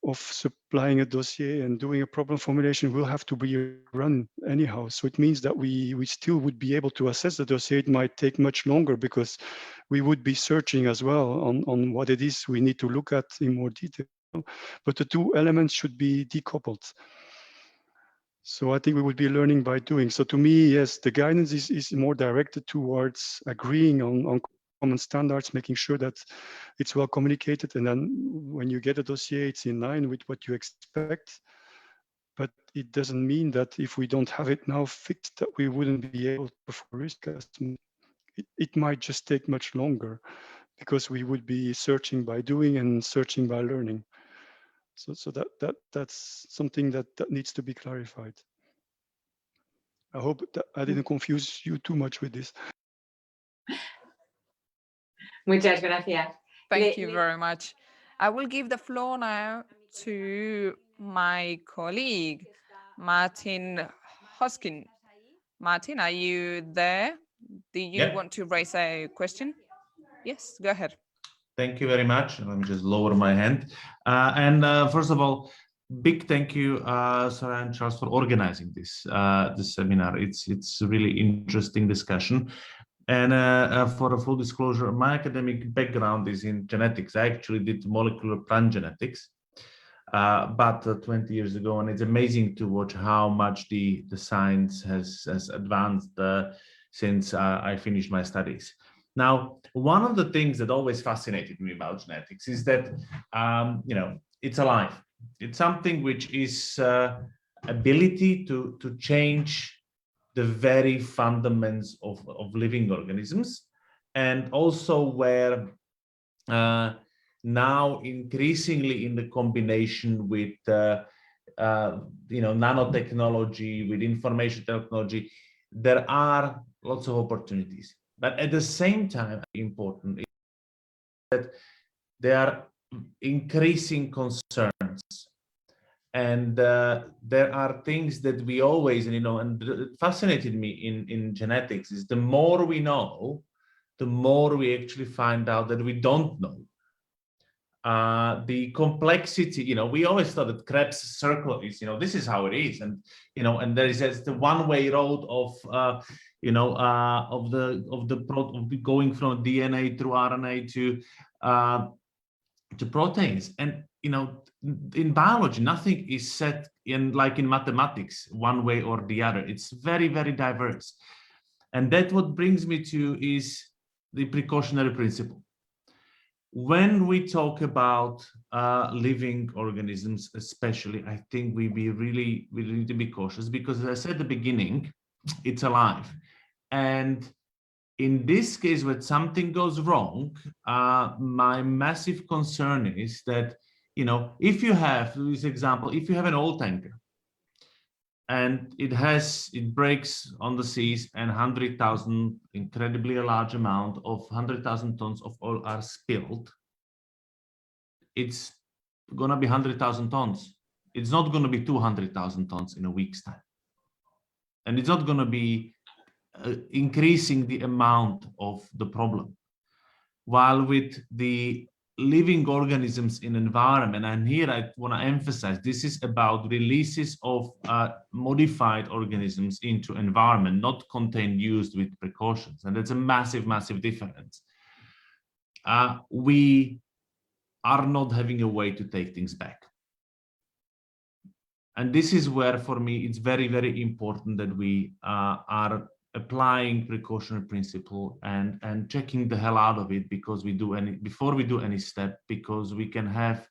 of supplying a dossier and doing a problem formulation will have to be run anyhow. So it means that we still would be able to assess the dossier. It might take much longer because we would be searching as well on what it is we need to look at in more detail. But the two elements should be decoupled. So I think we would be learning by doing. So to me, yes, the guidance is more directed towards agreeing on common standards, making sure that it's well communicated. And then when you get a dossier, it's in line with what you expect. But it doesn't mean that if we don't have it now fixed, that we wouldn't be able to perform risk assessment. It might just take much longer because we would be searching by doing and searching by learning. So that's something that needs to be clarified. I hope that I didn't confuse you too much with this. Muchas gracias. Thank you very much. I will give the floor now to my colleague, Martin Hoskin. Martin, are you there? Do you want to raise a question? Yes, go ahead. Thank you very much. Let me just lower my hand. First of all, big thank you, Soraya and Charles, for organizing this seminar. It's a really interesting discussion. And for a full disclosure, my academic background is in genetics. I actually did molecular plant genetics about 20 years ago, and it's amazing to watch how much the science has advanced since I finished my studies. Now, one of the things that always fascinated me about genetics is that it's alive. It's something which is ability to change the very fundamentals of living organisms, and also where now increasingly in the combination with nanotechnology, with information technology, there are lots of opportunities. But at the same time, important is that there are increasing concerns. And there are things that we always, and it fascinated me in genetics is the more we know, the more we actually find out that we don't know. The complexity, we always thought that Krebs circle is, this is how it is. And, and there is the one-way road of, going from DNA through RNA to proteins. And, in biology, nothing is set like in mathematics, one way or the other. It's very, very diverse. And that what brings me to is the precautionary principle. When we talk about living organisms, especially, I think we really need to be cautious, because as I said at the beginning, it's alive. And in this case, when something goes wrong, my massive concern is that, you know, if you have, this example, if you have an oil tanker and it breaks on the seas and 100,000, incredibly large amount of 100,000 tons of oil are spilled, it's gonna be 100,000 tons. It's not gonna be 200,000 tons in a week's time. And it's not gonna be increasing the amount of the problem. While with the living organisms in environment, and here I want to emphasize, this is about releases of modified organisms into environment, not contained used with precautions. And that's a massive, massive difference. We are not having a way to take things back. And this is where, for me, it's very, very important that we are applying precautionary principle and checking the hell out of it, because before we do any step, because we can have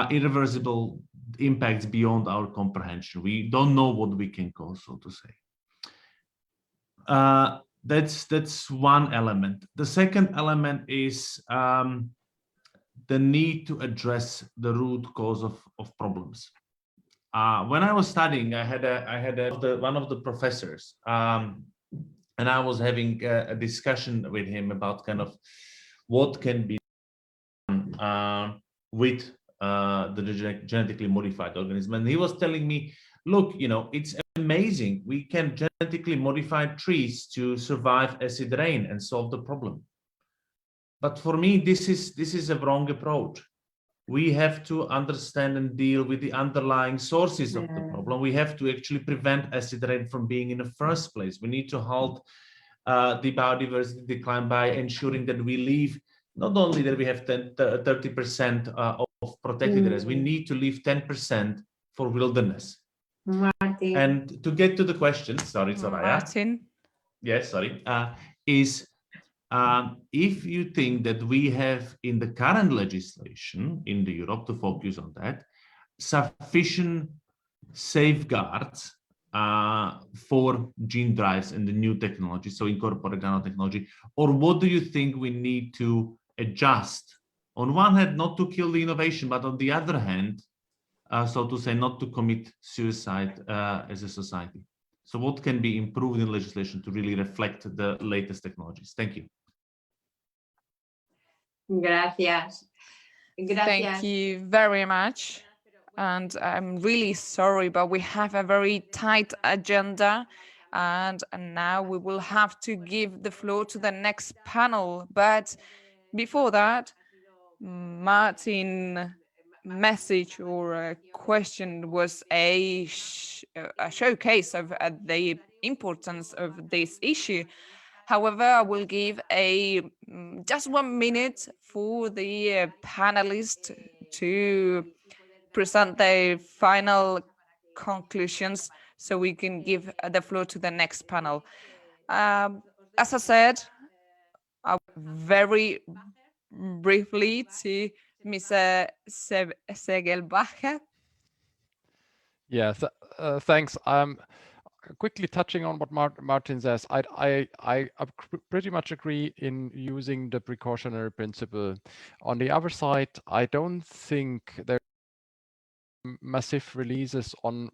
irreversible impacts beyond our comprehension. We don't know what we can cause, so to say. That's one element. The second element is the need to address the root cause of problems. When I was studying, I had one of the professors, and I was having a discussion with him about kind of what can be done with the genetically modified organism. And he was telling me, look, you know, it's amazing. We can genetically modify trees to survive acid rain and solve the problem. But for me, this is a wrong approach. We have to understand and deal with the underlying sources of the problem. We have to actually prevent acid rain from being in the first place. We need to halt the biodiversity decline by ensuring that we leave, not only that we have 30% of protected areas, we need to leave 10% for wilderness. Martin. And to get to the question, sorry, Soraya. Martin. Yes, sorry, if you think that we have in the current legislation in Europe, to focus on that, sufficient safeguards for gene drives and the new technology, so incorporated nanotechnology, or what do you think we need to adjust? On one hand, not to kill the innovation, but on the other hand, so to say, not to commit suicide as a society. So what can be improved in legislation to really reflect the latest technologies? Thank you. Gracias. Thank you very much. And I'm really sorry, but we have a very tight agenda. And now we will have to give the floor to the next panel. But before that, Martin's message or a question was a showcase of the importance of this issue. However, I will give just 1 minute for the panelists to present their final conclusions so we can give the floor to the next panel. As I said, very briefly to Mr. Segelbacher. Yes, thanks. Quickly touching on what Martin says, I pretty much agree in using the precautionary principle. On the other side, I don't think there are massive releases on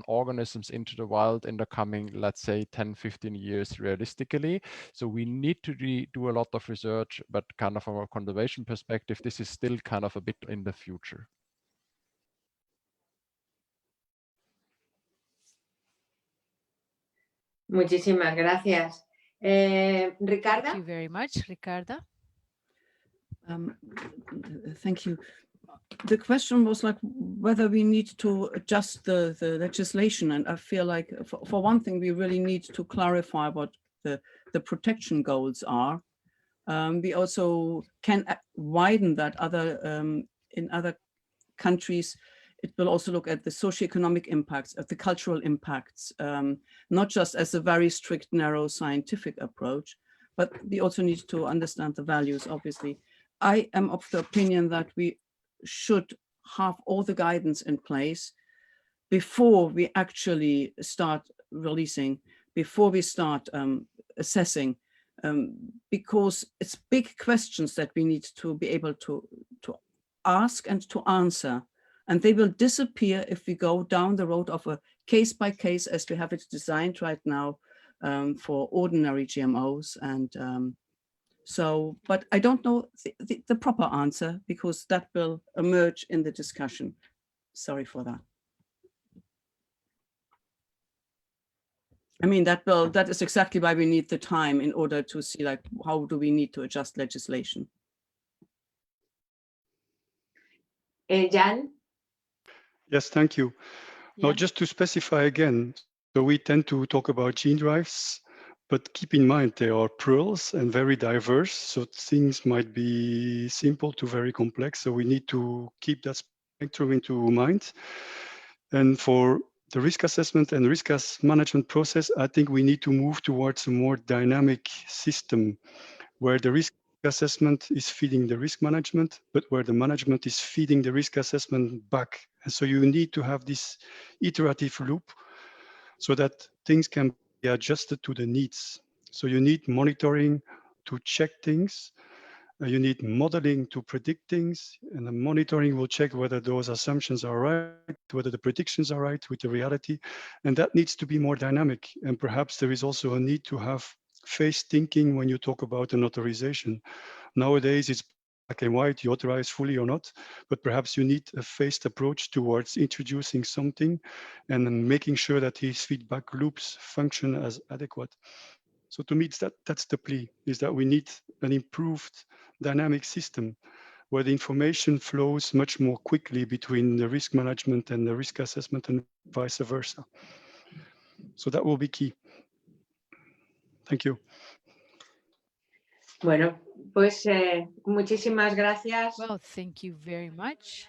organisms into the wild in the coming, let's say, 10-15 years realistically. So we need to do a lot of research, but kind of from a conservation perspective, this is still kind of a bit in the future. Muchísimas gracias. Ricarda. Thank you very much, Ricarda. Thank you. The question was like whether we need to adjust the legislation, and I feel like for one thing we really need to clarify what the protection goals are. We also can widen that in other countries. It will also look at the socioeconomic impacts, at the cultural impacts, not just as a very strict, narrow scientific approach, but we also need to understand the values, obviously. I am of the opinion that we should have all the guidance in place before we actually start releasing, before we start assessing, because it's big questions that we need to be able to ask and to answer. And they will disappear if we go down the road of a case by case, as we have it designed right now for ordinary GMOs. And so, but I don't know the proper answer, because that will emerge in the discussion. Sorry for that. I mean, that is exactly why we need the time, in order to see, like, how do we need to adjust legislation. Jan? Yes, thank you. Now, Yeah. just to specify again, so we tend to talk about gene drives, but keep in mind they are plurals and very diverse. So things might be simple to very complex. So we need to keep that spectrum into mind. And for the risk assessment and risk management process, I think we need to move towards a more dynamic system where the risk assessment is feeding the risk management, but where the management is feeding the risk assessment back. And so you need to have this iterative loop so that things can be adjusted to the needs. So you need monitoring to check things. You need modeling to predict things, and the monitoring will check whether those assumptions are right, whether the predictions are right with the reality. And that needs to be more dynamic. And perhaps there is also a need to have phased thinking when you talk about an authorization. Nowadays, it's black and white, you authorize fully or not, but perhaps you need a phased approach towards introducing something and then making sure that these feedback loops function as adequate. So to me, that's the plea, is that we need an improved dynamic system where the information flows much more quickly between the risk management and the risk assessment and vice versa. So that will be key. Thank you. Bueno, pues muchísimas gracias. Well, thank you very much.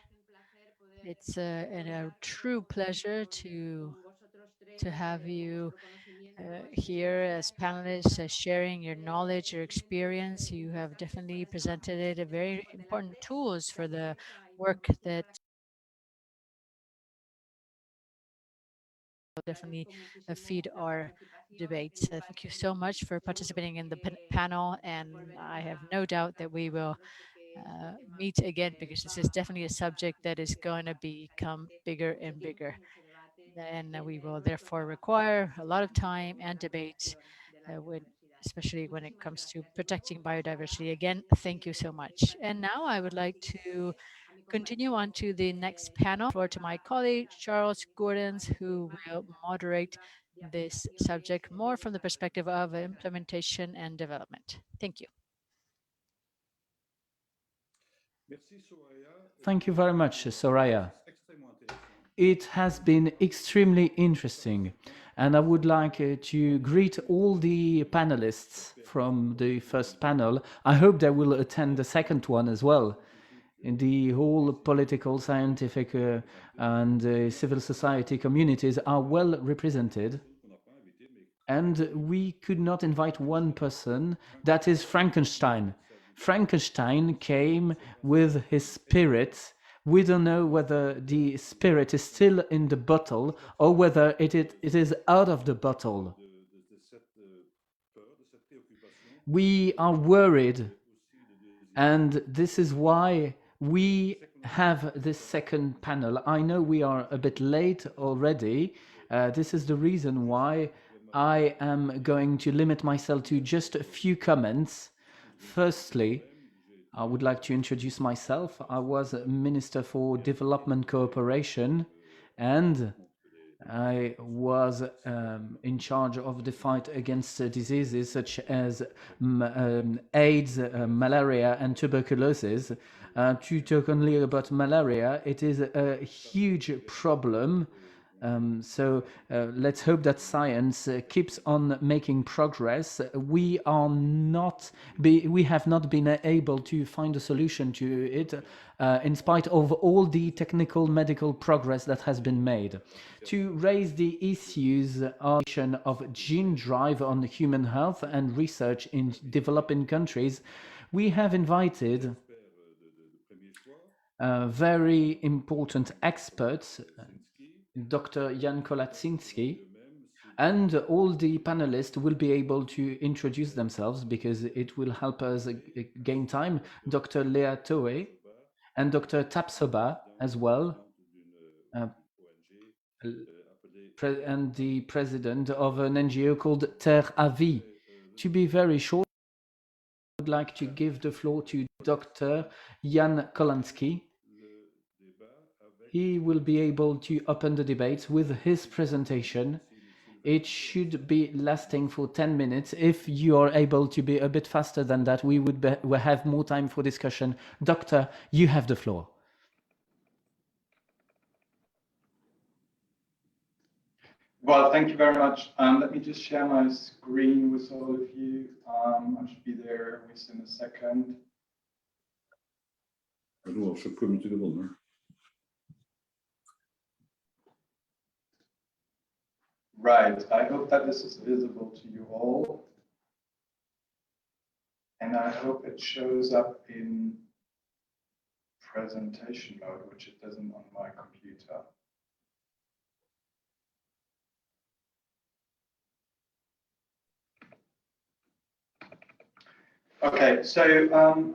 It's a true pleasure to have you here as panelists, sharing your knowledge, your experience. You have definitely presented it a very important tools for the work that definitely feed our debates. Thank you so much for participating in the panel, and I have no doubt that we will meet again, because this is definitely a subject that is going to become bigger and bigger. And we will therefore require a lot of time and debate, especially when it comes to protecting biodiversity. Again, thank you so much. And now I would like to continue on to the next panel, or to my colleague, Charles Goerens, who will moderate this subject more from the perspective of implementation and development. Thank you. Thank you very much, Soraya. It has been extremely interesting, and I would like to greet all the panelists from the first panel. I hope they will attend the second one as well. In the whole political, scientific, and civil society communities are well represented. And we could not invite one person, that is Frankenstein. Frankenstein came with his spirit. We don't know whether the spirit is still in the bottle or whether it is out of the bottle. We are worried, and this is why we have this second panel. I know we are a bit late already. This is the reason why I am going to limit myself to just a few comments. Firstly, I would like to introduce myself. I was Minister for Development Cooperation, and I was in charge of the fight against diseases such as AIDS, malaria, and tuberculosis. To talk only about malaria, it is a huge problem So let's hope that science keeps on making progress. We have not been able to find a solution to it in spite of all the technical medical progress that has been made. To raise the issues of gene drive on human health and research in developing countries, we have invited very important experts, Dr. Jan Kolaczynski, and all the panelists will be able to introduce themselves because it will help us gain time. Dr. Lea Towe and Dr. Tapsoba as well, and the president of an NGO called Terre à Vie. To be very short, I would like to give the floor to Dr. Jan Kolaczynski. He will be able to open the debate with his presentation. It should be lasting for 10 minutes. If you are able to be a bit faster than that, we would have more time for discussion. Doctor, you have the floor. Well, thank you very much. Let me just share my screen with all of you. I should be there within a second. Right, I hope that this is visible to you all. And I hope it shows up in presentation mode, which it doesn't on my computer. Okay, so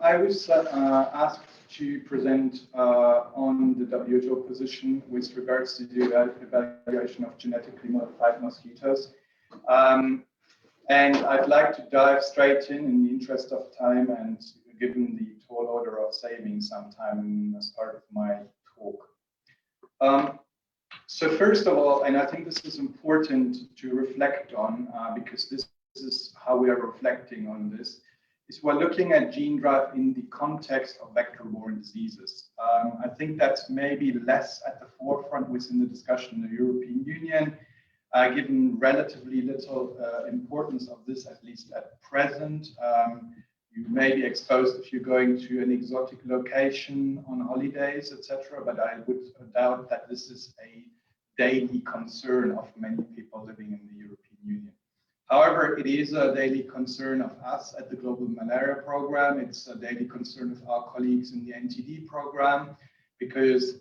I was asked to present on the WHO position with regards to the evaluation of genetically modified mosquitoes. And I'd like to dive straight in the interest of time and given the tall order of saving some time as part of my talk. So first of all, and I think this is important to reflect on because this is how we are reflecting on this, is we're looking at gene drive in the context of vector-borne diseases. I think that's maybe less at the forefront within the discussion in the European Union, given relatively little importance of this, at least at present. You may be exposed if you're going to an exotic location on holidays, etc., but I would doubt that this is a daily concern of many people living in the European Union. However, it is a daily concern of us at the Global Malaria Program. It's a daily concern of our colleagues in the NTD program, because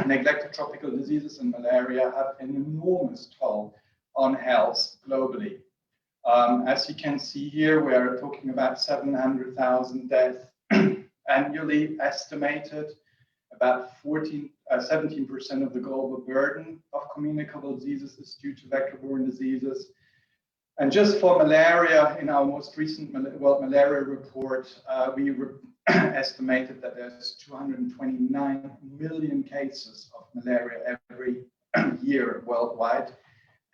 neglected tropical diseases and malaria have an enormous toll on health globally. As you can see here, we are talking about 700,000 deaths annually estimated. About 17% of the global burden of communicable diseases is due to vector-borne diseases. And just for malaria, in our most recent World Malaria Report, we estimated that there's 229 million cases of malaria every year worldwide,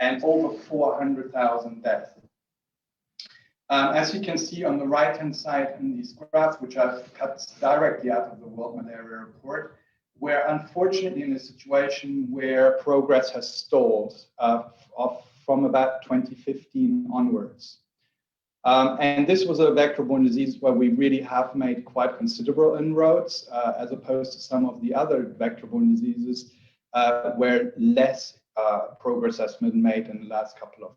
and over 400,000 deaths. As you can see on the right-hand side in these graphs, which I've cut directly out of the World Malaria Report, we're unfortunately in a situation where progress has stalled from about 2015 onwards. And this was a vector-borne disease where we really have made quite considerable inroads, as opposed to some of the other vector-borne diseases where less progress has been made in the last couple of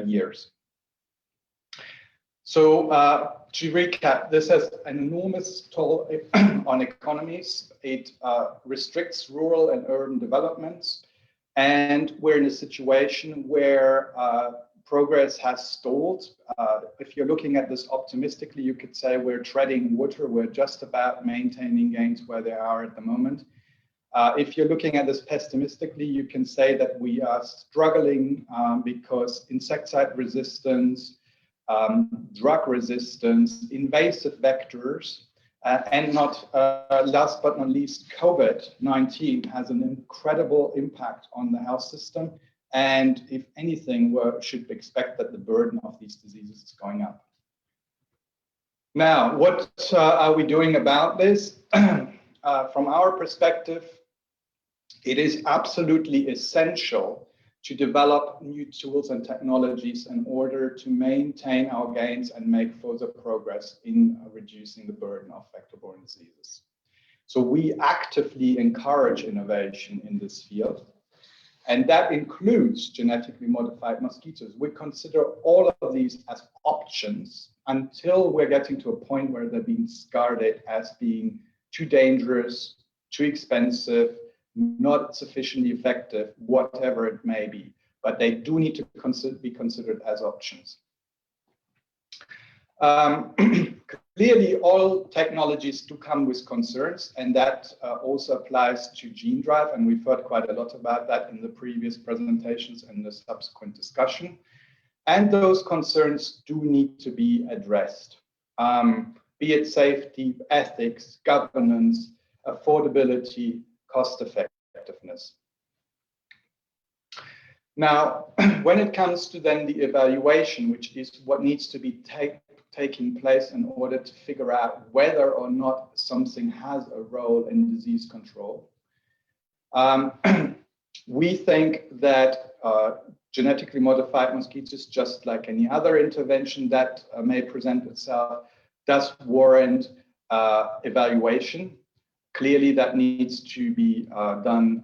years. So to recap, this has an enormous toll on economies. It restricts rural and urban developments. And we're in a situation where progress has stalled. If you're looking at this optimistically, you could say we're treading water. We're just about maintaining gains where they are at the moment. If you're looking at this pessimistically, you can say that we are struggling because insecticide resistance, drug resistance, invasive vectors, and not last but not least, COVID-19 has an incredible impact on the health system. And if anything, we should expect that the burden of these diseases is going up. Now, what are we doing about this? From our perspective, it is absolutely essential to develop new tools and technologies in order to maintain our gains and make further progress in reducing the burden of vector-borne diseases. So we actively encourage innovation in this field, and that includes genetically modified mosquitoes. We consider all of these as options until we're getting to a point where they're being discarded as being too dangerous, too expensive, not sufficiently effective, whatever it may be. But they do need to be considered as options. Clearly, all technologies do come with concerns, and that also applies to gene drive. And we've heard quite a lot about that in the previous presentations and the subsequent discussion. And those concerns do need to be addressed, be it safety, ethics, governance, affordability, cost effectiveness. Now, when it comes to then the evaluation, which is what needs to be taking place in order to figure out whether or not something has a role in disease control, we think that genetically modified mosquitoes, just like any other intervention that may present itself, does warrant evaluation. Clearly, that needs to be done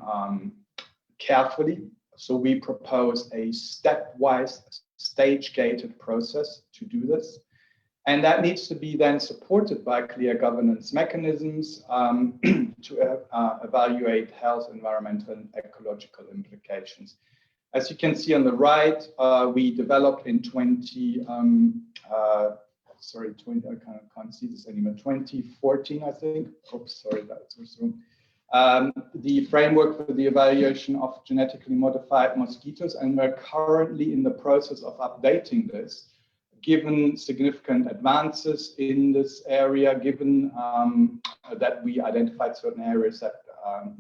carefully. So we propose a stepwise, stage-gated process to do this. And that needs to be then supported by clear governance mechanisms to evaluate health, environmental, and ecological implications. As you can see on the right, we developed in 2014, I think. Oops, sorry, that was wrong. The framework for the evaluation of genetically modified mosquitoes, and we're currently in the process of updating this, given significant advances in this area, given that we identified certain areas that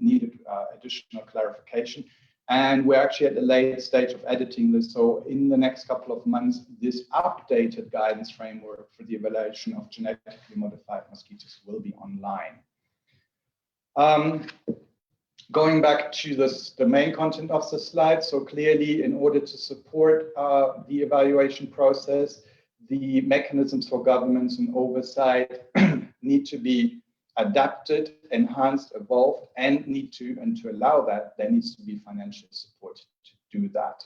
needed additional clarification. And we're actually at the late stage of editing this. So in the next couple of months, this updated guidance framework for the evaluation of genetically modified mosquitoes will be online. Going back to the main content of the slide, so clearly in order to support the evaluation process, the mechanisms for governance and oversight need to be adapted, enhanced, evolved, and to allow that, there needs to be financial support to do that.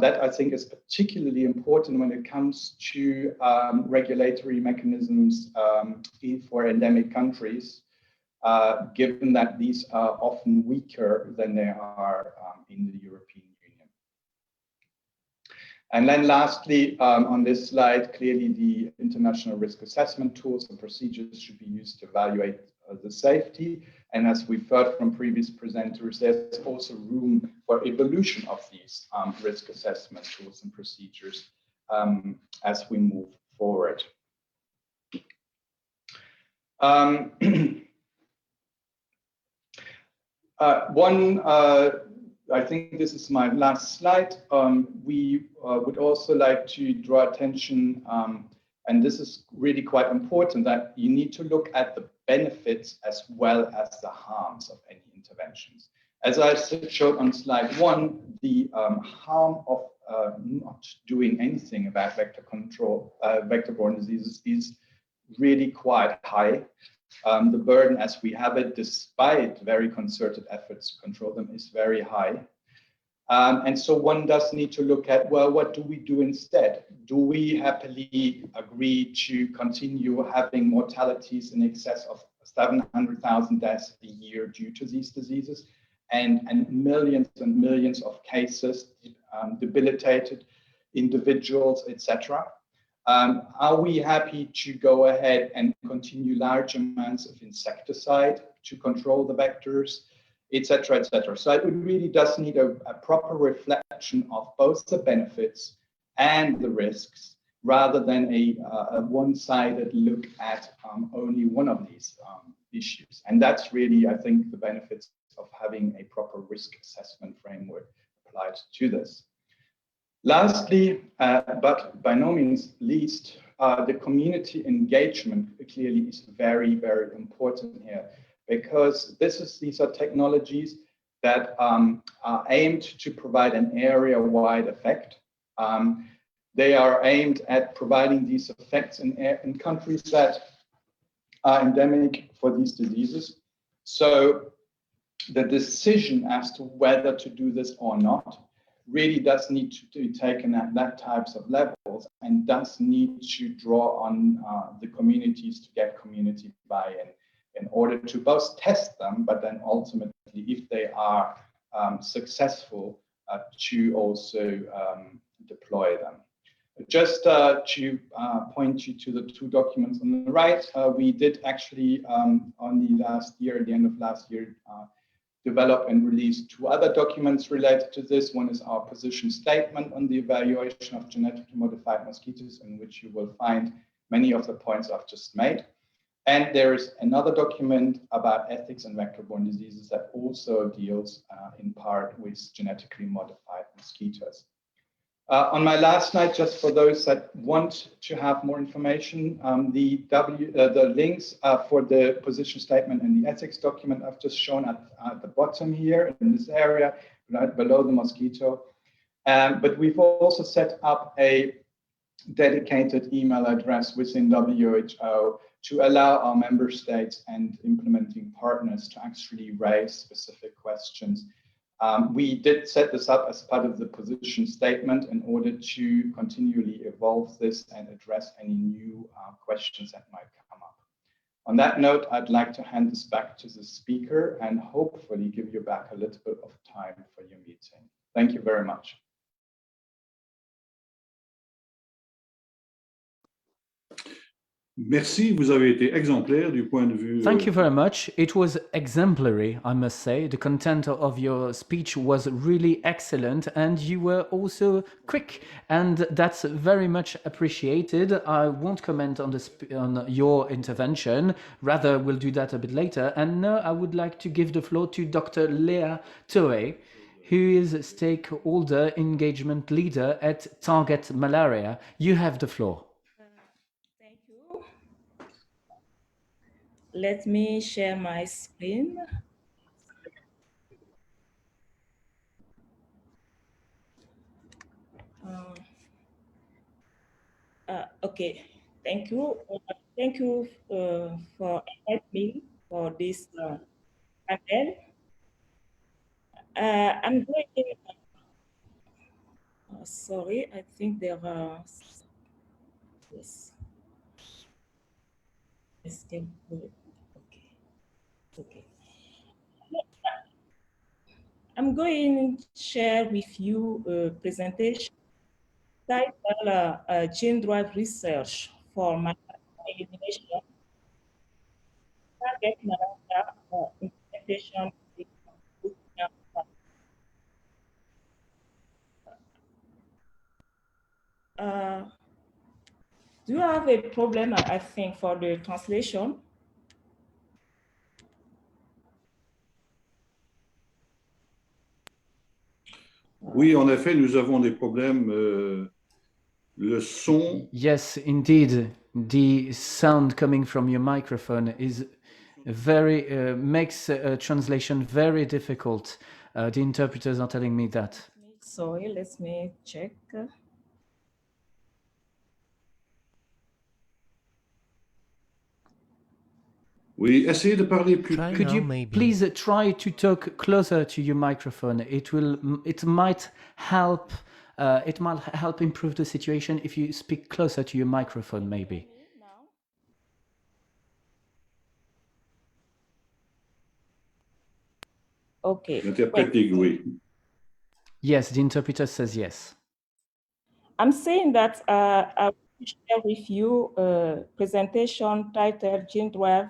That I think is particularly important when it comes to regulatory mechanisms for endemic countries, given that these are often weaker than they are in the European Union. And then lastly, on this slide, clearly the international risk assessment tools and procedures should be used to evaluate the safety. And as we've heard from previous presenters, there's also room for evolution of these risk assessment tools and procedures as we move forward. I think this is my last slide. We would also like to draw attention, and this is really quite important, that you need to look at the benefits as well as the harms of any interventions. As I showed on slide 1, the harm of not doing anything about vector-borne diseases is really quite high. The burden as we have it, despite very concerted efforts to control them, is very high. And so one does need to look at, well, what do we do instead? Do we happily agree to continue having mortalities in excess of 700,000 deaths a year due to these diseases, and millions and millions of cases, debilitated individuals, etc.? Are we happy to go ahead and continue large amounts of insecticide to control the vectors, etc., etc.? So it really does need a proper reflection of both the benefits and the risks, rather than a one-sided look at only one of these issues. And that's really, I think, the benefits of having a proper risk assessment framework applied to this. Lastly, but by no means least, the community engagement clearly is very, very important here, because these are technologies that are aimed to provide an area-wide effect. They are aimed at providing these effects in countries that are endemic for these diseases. So the decision as to whether to do this or not really does need to be taken at that types of levels and does need to draw on the communities to get community buy-in in order to both test them, but then ultimately, if they are successful, to also deploy them. Just to point you to the two documents on the right, we did actually at the end of last year, develop and release two other documents related to this. One is our position statement on the evaluation of genetically modified mosquitoes, in which you will find many of the points I've just made. And there is another document about ethics and vector-borne diseases that also deals in part with genetically modified mosquitoes. On my last slide, just for those that want to have more information, the links for the position statement and the ethics document I've just shown at the bottom here in this area, right below the mosquito. But we've also set up a dedicated email address within WHO to allow our member states and implementing partners to actually raise specific questions. We did set this up as part of the position statement in order to continually evolve this and address any new questions that might come up. On that note, I'd like to hand this back to the speaker and hopefully give you back a little bit of time for your meeting. Thank you very much. Merci, vous avez été exemplaire du point de vue. Thank you very much. It was exemplary, I must say. The content of your speech was really excellent, and you were also quick, and that's very much appreciated. I won't comment on your intervention. Rather, we'll do that a bit later. And now I would like to give the floor to Dr. Lea Toé, who is stakeholder engagement leader at Target Malaria. You have the floor. Let me share my screen. Okay, thank you. Thank you for inviting me for this panel. I'm going. Sorry, I think there are. Yes. Okay. Okay. I'm going to share with you a presentation titled Gene-Drive Research for Malaria Elimination, Target Malaria Implementation. Do you have a problem, I think, for the translation? Oui, en effet, nous avons des problèmes. Le son. Yes, indeed. The sound coming from your microphone is very makes translation very difficult. The interpreters are telling me that. Sorry, let me check. Oui, essayez de parler plus. Could you please try to talk closer to your microphone? It might help. It might help improve the situation if you speak closer to your microphone, maybe. Okay. Oui. Yes, the interpreter says yes. I'm saying that I will share with you a presentation titled Gene-Drive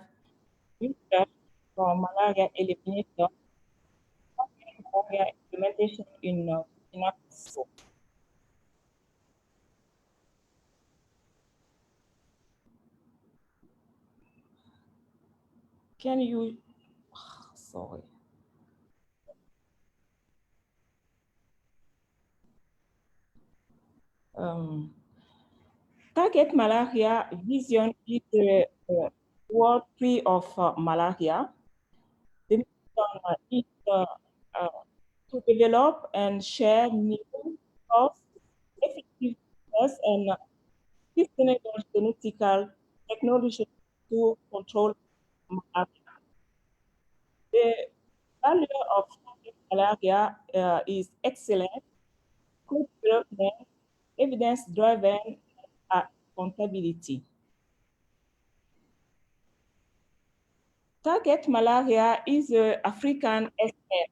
Research for Malaria Elimination, Malaria Implementation in Burkina Faso. Can you, sorry. Target malaria vision is the World Tree of Malaria. The mission is develop and share new cost-effective and sustainable genetical technology to control malaria. The value of malaria is excellent, good development, evidence-driven, accountability. Target malaria is an African effort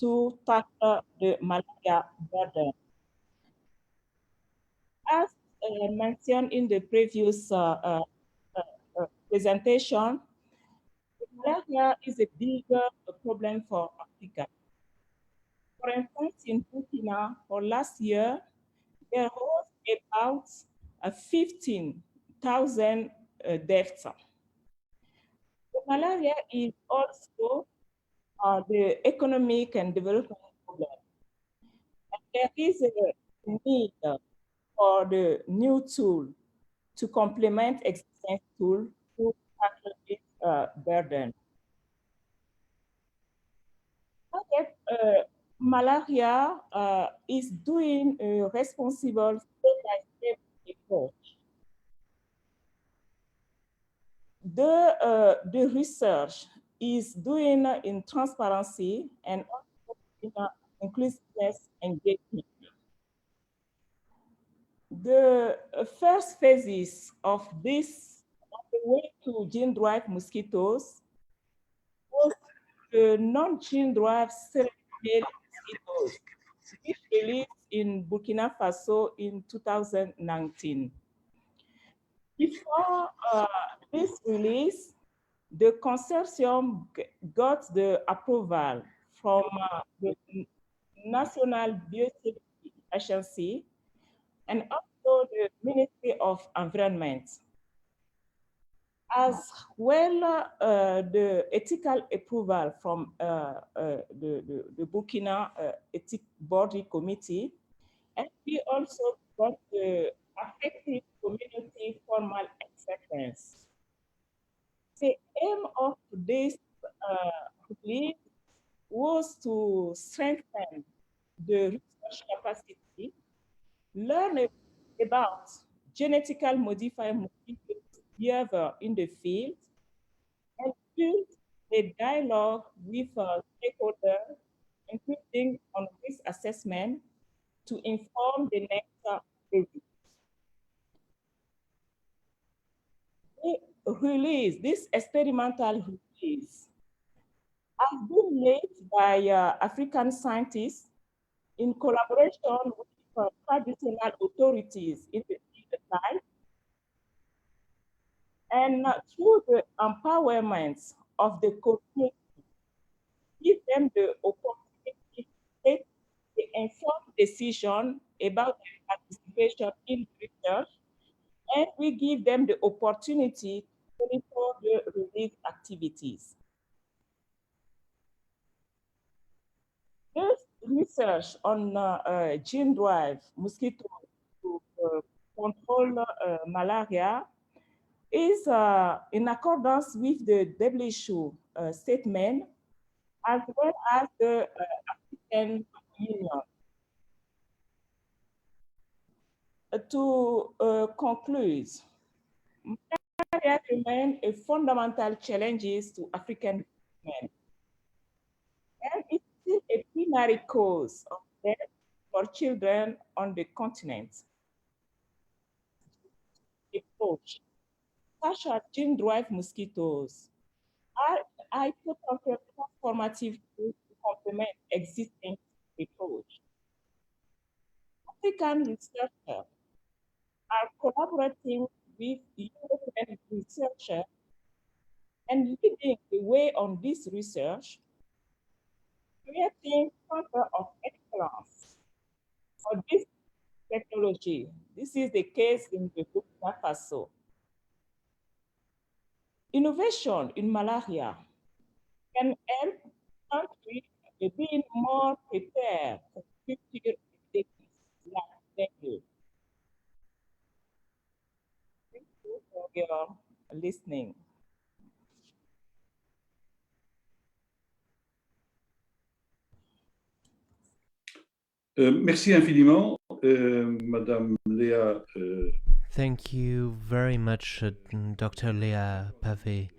to tackle the malaria burden. As mentioned in the previous presentation, malaria is a bigger problem for Africa. For instance, in Burkina, for last year, there was about 15,000 deaths. The malaria is also the economic and development problem. And there is a need for the new tool to complement existing tool to tackle this burden. Malaria is doing a responsible step-by-step approach. The research is doing in transparency and also in inclusiveness engagement. The first phases of this, on the way to gene-derived mosquitoes, was the non-gene-derived cell-made mosquitoes, which released in Burkina Faso in 2019. Before this release, the consortium got the approval from the National Biosafety Agency and also the Ministry of Environment, as well the ethical approval from the Burkina Ethic Body Committee, and we also got the affected community formal acceptance. The aim of this release was to strengthen the research capacity, learn about genetically modified mosquito behavior in the field, and build a dialogue with stakeholders, including on risk assessment, to inform the next review. This experimental release has been led by African scientists in collaboration with traditional authorities in the site, and through the empowerment of the community, give them the opportunity to take the informed decision about their participation in research, and we give them the opportunity to monitor the relief activities. This research on gene-derived mosquitoes to control malaria is in accordance with the WHO statement, as well as the African Union. To conclude, malaria remains a fundamental challenge to African women, and it's still a primary cause of death for children on the continent. Approach, such as gene-derived mosquitoes, are potentially transformative tools to complement existing approach. African researchers are collaborating with European researchers and leading the way on this research, creating center of excellence for this technology. This is the case in the Burkina Faso. Innovation in malaria can help countries being more prepared for future epidemics like dengue. Thank you for your listening. Merci infiniment, Madame Léa. Thank you very much, Dr. Léa Pavé,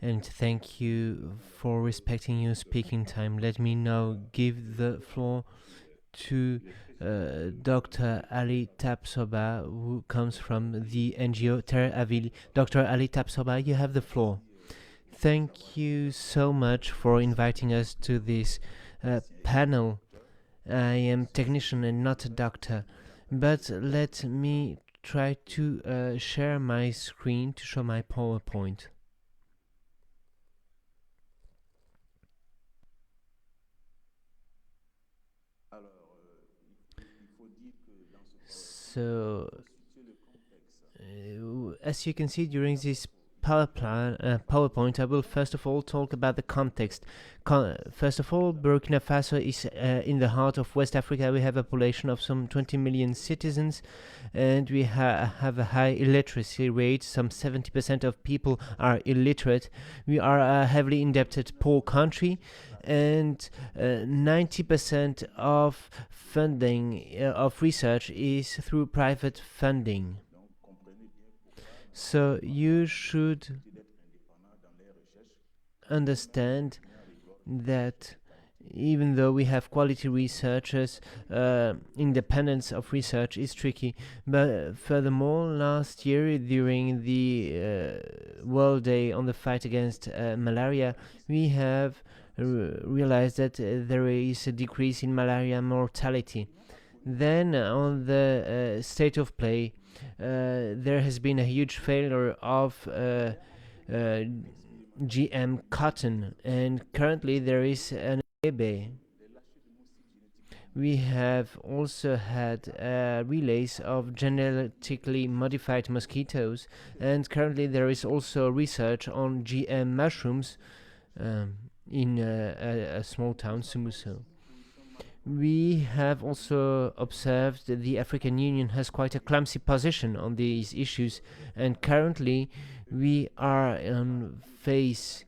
and thank you for respecting your speaking time. Let me now give the floor to Dr. Ali Tapsoba, who comes from the NGO Terre Avil. Dr. Ali Tapsoba, you have the floor. Thank you so much for inviting us to this panel. I am technician and not a doctor, but let me try to share my screen to show my PowerPoint. So, as you can see during this PowerPoint, I will first of all talk about the context. First of all, Burkina Faso is in the heart of West Africa. We have a population of some 20 million citizens, and we have a high illiteracy rate. Some 70% of people are illiterate. We are a heavily indebted poor country, and 90% of funding of research is through private funding. So you should understand that even though we have quality researchers, independence of research is tricky. But furthermore, last year during the World Day on the fight against malaria, we have realized that there is a decrease in malaria mortality. Then on the state of play, there has been a huge failure of GM cotton, and currently there is an ebe. We have also had relays of genetically modified mosquitoes, and currently there is also research on GM mushrooms in a small town, Sumuso. We have also observed that the African Union has quite a clumsy position on these issues, and currently we are on phase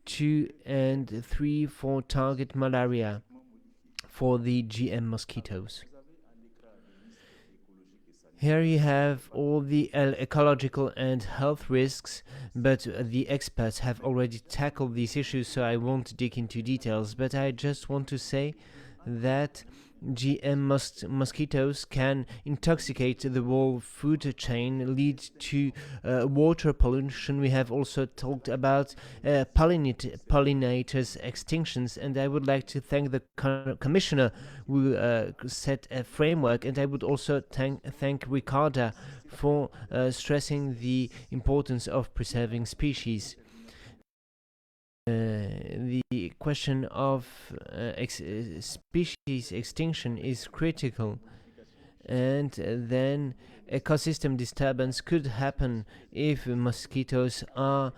2 and 3 for target malaria for the GM mosquitoes. Here you have all the ecological and health risks, but the experts have already tackled these issues, so I won't dig into details, but I just want to say that GM mosquitoes can intoxicate the whole food chain, lead to water pollution. We have also talked about pollinators extinctions, and I would like to thank the commissioner who set a framework, and I would also thank Ricarda for stressing the importance of preserving species. The question of species extinction is critical, and then ecosystem disturbance could happen if mosquitoes are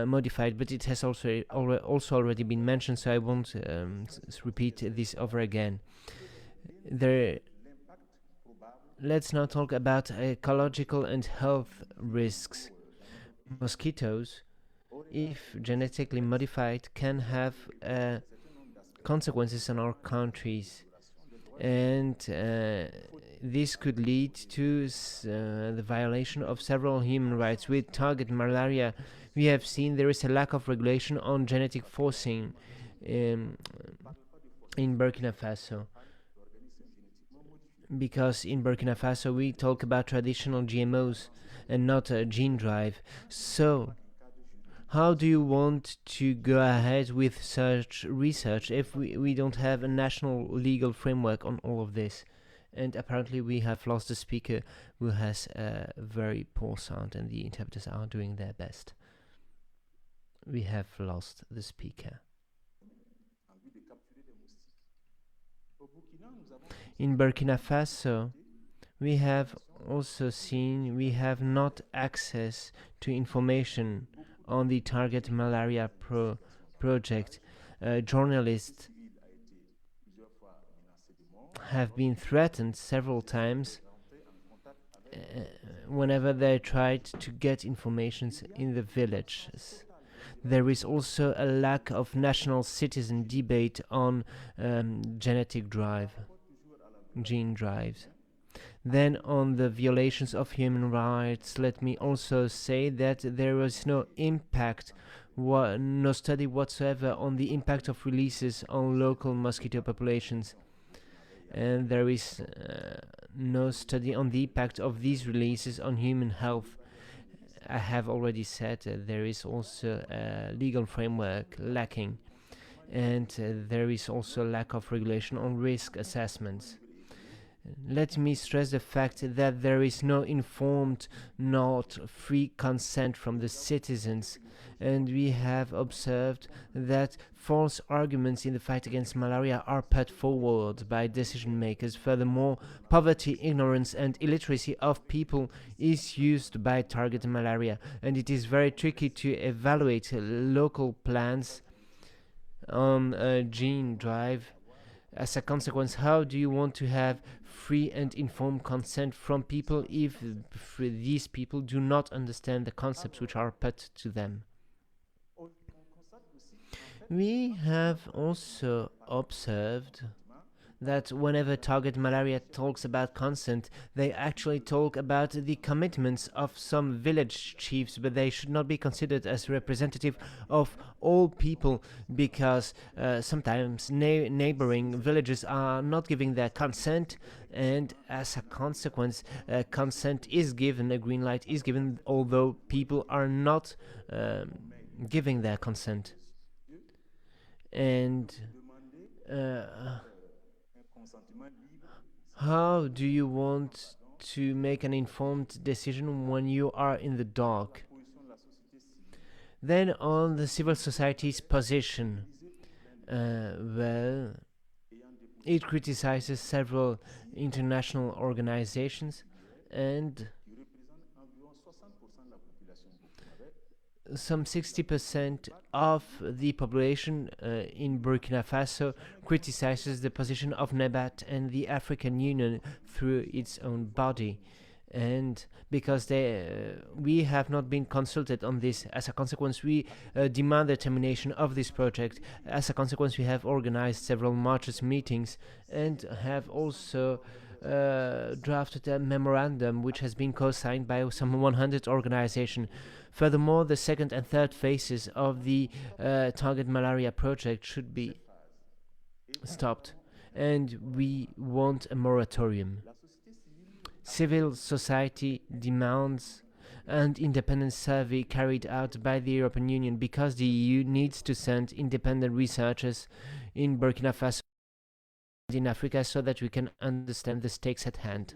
modified, but it has also already been mentioned, so I won't repeat this over again. Let's now talk about ecological and health risks. Mosquitoes, if genetically modified, can have consequences on our countries, and this could lead to the violation of several human rights. With target malaria, we have seen there is a lack of regulation on genetic forcing in Burkina Faso, because in Burkina Faso we talk about traditional GMOs and not gene drive. So how do you want to go ahead with such research if we don't have a national legal framework on all of this? And apparently we have lost a speaker who has a very poor sound, and the interpreters are doing their best. We have lost the speaker. In Burkina Faso, we have also seen we have not access to information on the target malaria project. Journalists have been threatened several times whenever they tried to get information in the villages. There is also a lack of national citizen debate on genetic gene drives. Then on the violations of human rights, let me also say that there is no study whatsoever on the impact of releases on local mosquito populations. And there is no study on the impact of these releases on human health. I have already said there is also a legal framework lacking, and there is also lack of regulation on risk assessments. Let me stress the fact that there is no informed, not free consent from the citizens, and we have observed that false arguments in the fight against malaria are put forward by decision makers. Furthermore, poverty, ignorance, and illiteracy of people is used by target malaria, and it is very tricky to evaluate local plans on a gene drive. As a consequence, how do you want to have free and informed consent from people if these people do not understand the concepts which are put to them? We have also observed that whenever target malaria talks about consent, they actually talk about the commitments of some village chiefs, but they should not be considered as representative of all people, because sometimes neighboring villages are not giving their consent, and as a consequence consent is given, a green light is given, although people are not giving their consent. And how do you want to make an informed decision when you are in the dark? Then on the civil society's position, well, it criticizes several international organizations, and some 60% of the population in Burkina Faso criticizes the position of NEBAT and the African Union through its own body. And because we have not been consulted on this, as a consequence we demand the termination of this project. As a consequence we have organized several marches, meetings, and have also drafted a memorandum which has been co-signed by some 100 organizations. Furthermore, the second and third phases of the target malaria project should be stopped, and we want a moratorium. Civil society demands an independent survey carried out by the European Union, because the EU needs to send independent researchers in Burkina Faso and in Africa so that we can understand the stakes at hand.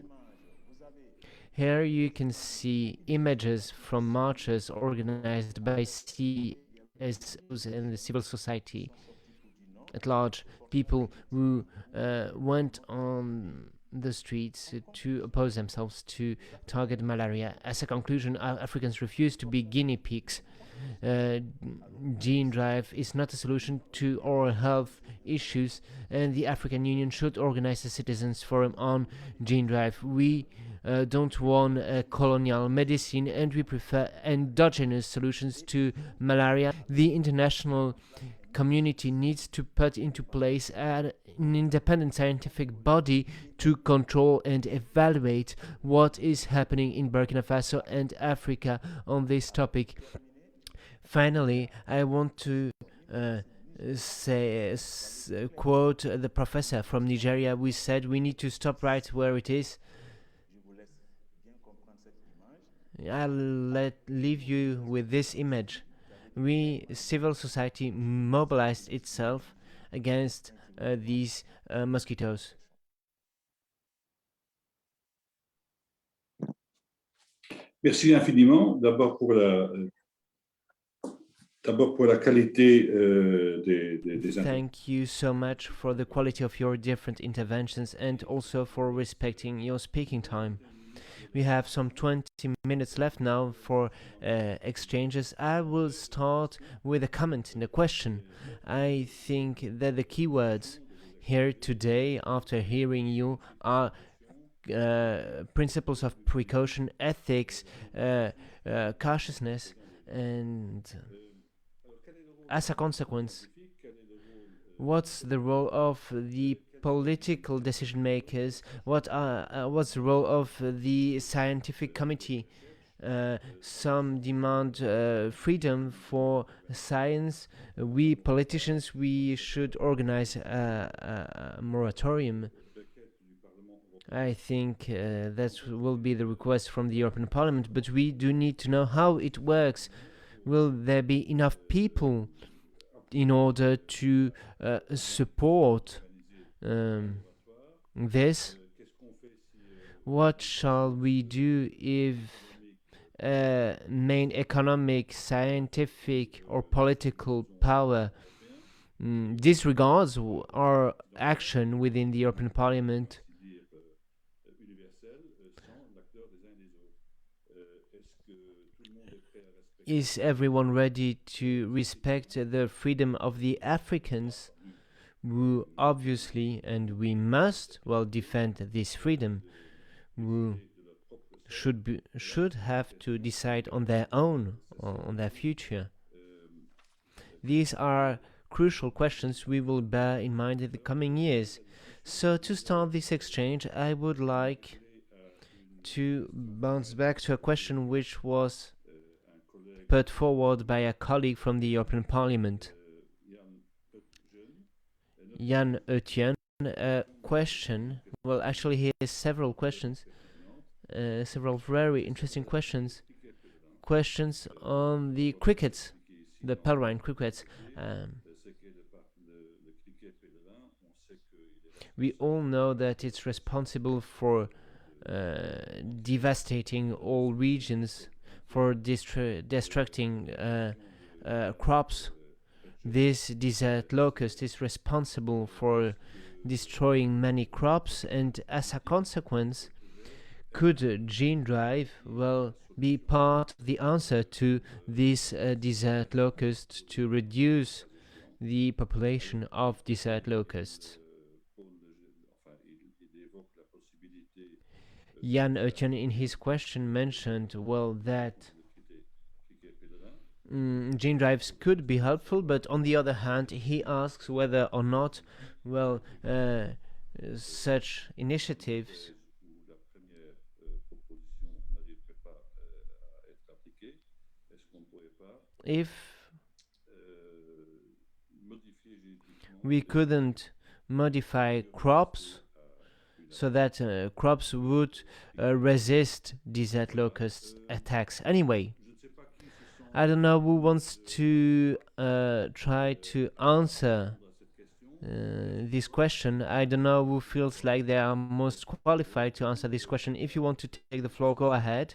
Here you can see images from marches organized by CSOs and the civil society at large, people who went on the streets to oppose themselves to target malaria. As a conclusion, Africans refuse to be guinea pigs. Gene drive is not a solution to oral health issues, and the African Union should organize a citizens forum on gene drive. We don't want a colonial medicine, and we prefer endogenous solutions to malaria. The international community needs to put into place an independent scientific body to control and evaluate what is happening in Burkina Faso and Africa on this topic. Finally, I want to quote the professor from Nigeria, who said we need to stop right where it is. I'll leave you with this image. Civil society mobilized itself against these mosquitoes. Merci infiniment, d'abord pour la qualité des Thank you so much for the quality of your different interventions, and also for respecting your speaking time. We have some 20 minutes left now for exchanges. I will start with a comment and a question. I think that the keywords here today, after hearing you, are principles of precaution, ethics, cautiousness, and as a consequence, what's the role of the political decision makers? What's the role of the scientific committee? Some demand freedom for science. We politicians, we should organize a moratorium. I think that will be the request from the European Parliament, but we do need to know how it works. Will there be enough people in order to support this? What shall we do if main economic, scientific, or political power disregards our action within the European Parliament? Is everyone ready to respect the freedom of the Africans, who obviously, and we must, well, defend this freedom, who should have to decide on their own, on their future? These are crucial questions we will bear in mind in the coming years. So to start this exchange, I would like to bounce back to a question which was put forward by a colleague from the European Parliament, Jan Etienne. A question, well, actually he has several questions, several very interesting questions on the crickets, the peregrine crickets. We all know that it's responsible for devastating all regions, for destructing crops. This desert locust is responsible for destroying many crops, and as a consequence, could gene drive, well, be part of the answer to this desert locust, to reduce the population of desert locusts? Jan Etienne in his question mentioned, well, that gene drives could be helpful, but on the other hand, he asks whether or not, well, such initiatives if we couldn't modify crops so that crops would resist desert locust attacks. Anyway, I don't know who wants to try to answer this question. I don't know who feels like they are most qualified to answer this question. If you want to take the floor, go ahead.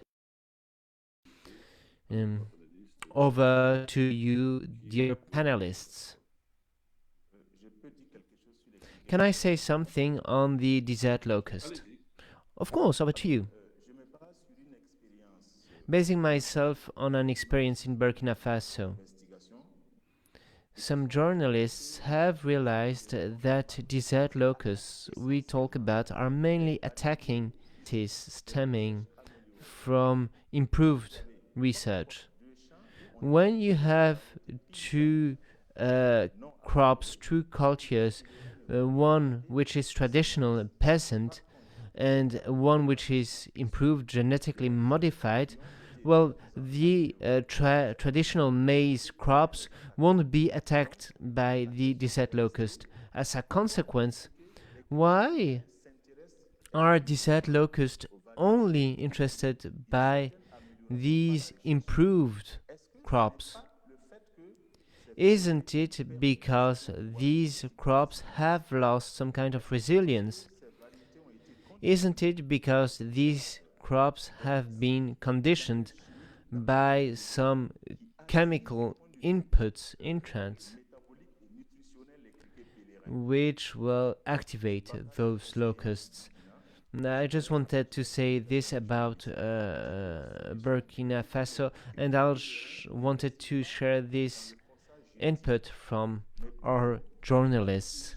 Over to you, dear panelists. Can I say something on the desert locust? Of course, over to you. Basing myself on an experience in Burkina Faso, some journalists have realized that desert locusts we talk about are mainly attacking stemming from improved research. When you have two crops, two cultures, one which is traditional peasant and one which is improved, genetically modified, well, the traditional maize crops won't be attacked by the desert locust. As a consequence, why are desert locusts only interested by these improved crops? Isn't it because these crops have lost some kind of resilience? Isn't it because these crops have been conditioned by some chemical inputs, entrants, which will activate those locusts? I just wanted to say this about Burkina Faso, and I wanted to share this input from our journalists.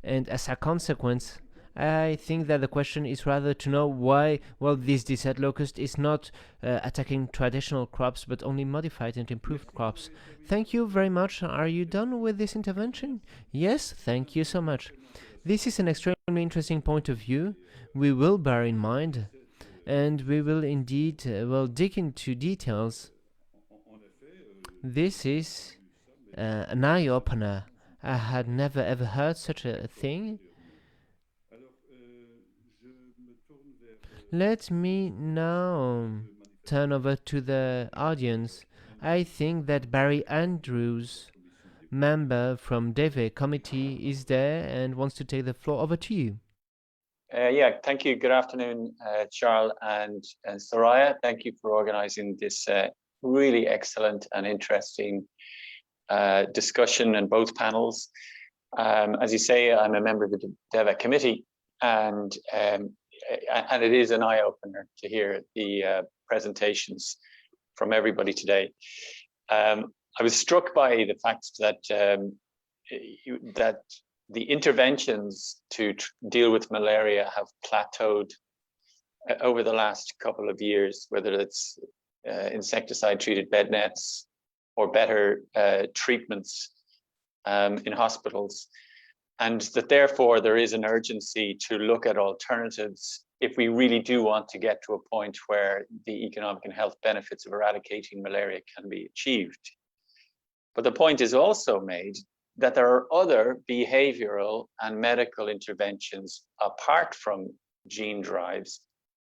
And as a consequence, I think that the question is rather to know why, well, this desert locust is not attacking traditional crops, but only modified and improved crops. Thank you very much. Are you done with this intervention? Yes, thank you so much. This is an extremely interesting point of view. We will bear in mind, and we will indeed, well, dig into details. This is an eye-opener. I had never ever heard such a thing. Let me now turn over to the audience. I think that Barry Andrews, member from DEVE committee, is there and wants to take the floor. Over to you. Yeah, thank you. Good afternoon, Charles and Soraya. Thank you for organizing this really excellent and interesting discussion in both panels. As you say, I'm a member of the DEVE committee, and it is an eye-opener to hear the presentations from everybody today. I was struck by the fact that that the interventions to deal with malaria have plateaued over the last couple of years, whether it's insecticide-treated bed nets or better treatments in hospitals. And that therefore there is an urgency to look at alternatives if we really do want to get to a point where the economic and health benefits of eradicating malaria can be achieved. But the point is also made that there are other behavioral and medical interventions apart from gene drives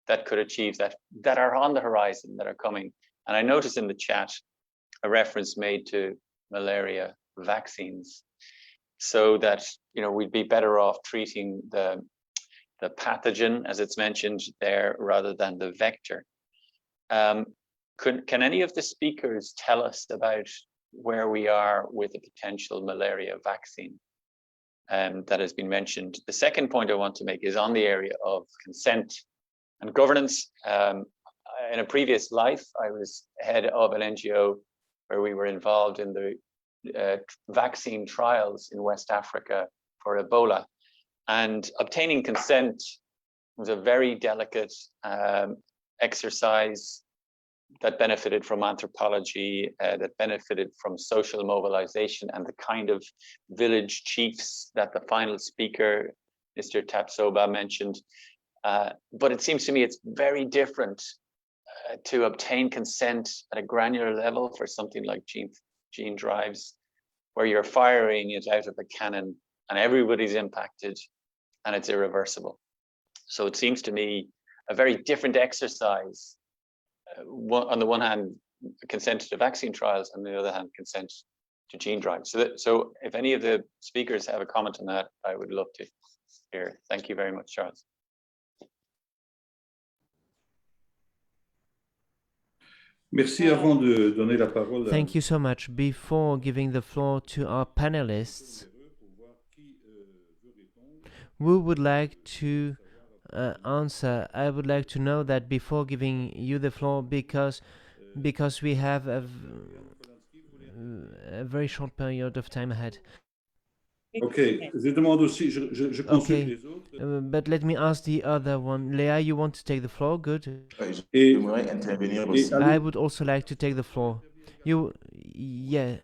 that could achieve that, that are on the horizon, that are coming. And I noticed in the chat a reference made to malaria vaccines, so that, you know, we'd be better off treating the pathogen, as it's mentioned there, rather than the vector. Can any of the speakers tell us about where we are with a potential malaria vaccine that has been mentioned? The second point I want to make is on the area of consent and governance. In a previous life, I was head of an NGO where we were involved in the vaccine trials in West Africa for Ebola, and obtaining consent was a very delicate exercise that benefited from anthropology, that benefited from social mobilization and the kind of village chiefs that the final speaker, Mr. Tapsoba, mentioned. But it seems to me it's very different to obtain consent at a granular level for something like gene drives, where you're firing it out of a cannon and everybody's impacted and it's irreversible. So it seems to me a very different exercise. On the one hand, consent to vaccine trials, and on the other hand, consent to gene drives. So if any of the speakers have a comment on that, I would love to hear. Thank you very much, Charles. Thank you so much. Before giving the floor to our panelists, we would like to answer. I would like to know that before giving you the floor, because we have a very short period of time ahead. Okay, but let me ask the other one. Léa, you want to take the floor? Good. I would also like to take the floor. Yes,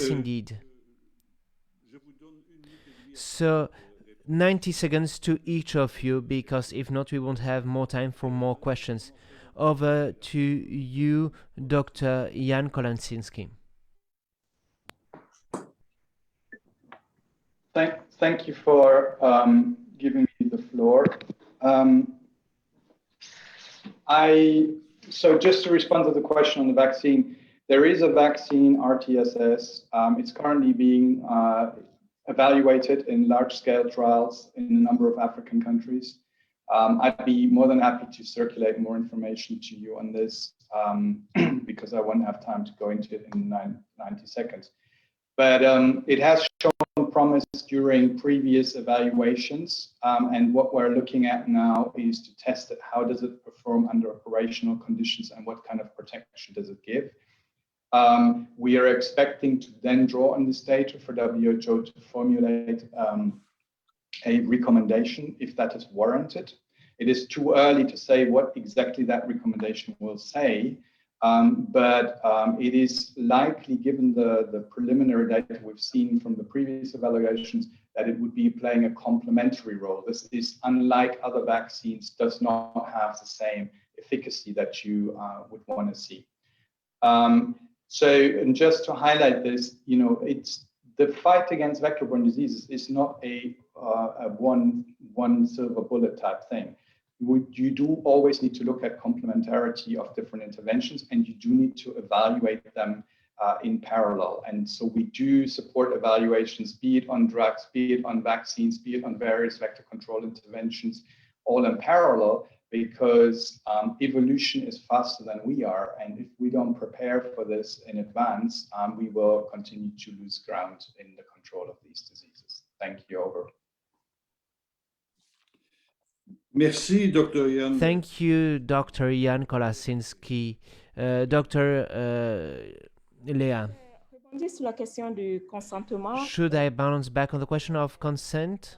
indeed. So 90 seconds to each of you, because if not, we won't have more time for more questions. Over to you, Dr. Jan Kolanczynski. Thank you for giving me the floor. So just to respond to the question on the vaccine, there is a vaccine, RTSS. It's currently being evaluated in large-scale trials in a number of African countries. I'd be more than happy to circulate more information to you on this because I won't have time to go into it in 90 seconds. But it has shown promise during previous evaluations, and what we're looking at now is to test it. How does it perform under operational conditions, and what kind of protection does it give? We are expecting to then draw on this data for WHO to formulate a recommendation if that is warranted. It is too early to say what exactly that recommendation will say, but it is likely, given the preliminary data we've seen from the previous evaluations, that it would be playing a complementary role. This is, unlike other vaccines, does not have the same efficacy that you would want to see. So, and just to highlight this, you know, it's the fight against vector-borne diseases is not a one silver bullet type thing. You do always need to look at complementarity of different interventions, and you do need to evaluate them in parallel. And so we do support evaluations, be it on drugs, be it on vaccines, be it on various vector control interventions, all in parallel, because evolution is faster than we are. And if we don't prepare for this in advance, we will continue to lose ground in the control of these diseases. Thank you. Over. Merci, Dr. Jan. Thank you, Dr. Jan Kolaczynski. Dr. Léa, should I bounce back on the question of consent,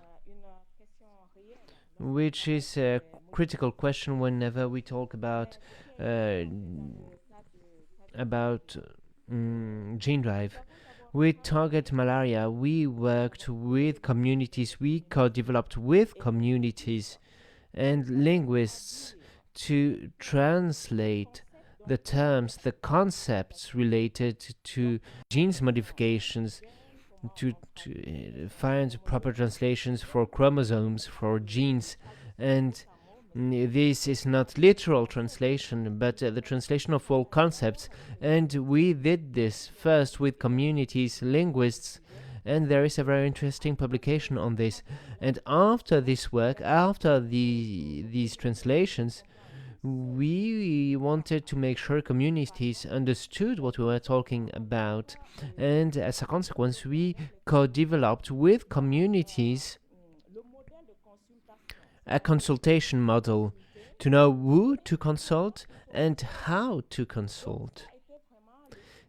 which is a critical question whenever we talk about gene drive. With Target Malaria, we worked with communities, we co-developed with communities and linguists to translate the terms, the concepts related to genes modifications, to find proper translations for chromosomes, for genes. And this is not literal translation, but the translation of all concepts. And we did this first with communities, linguists, and there is a very interesting publication on this. And after this work, after these translations, we wanted to make sure communities understood what we were talking about. And as a consequence, we co-developed with communities a consultation model to know who to consult and how to consult.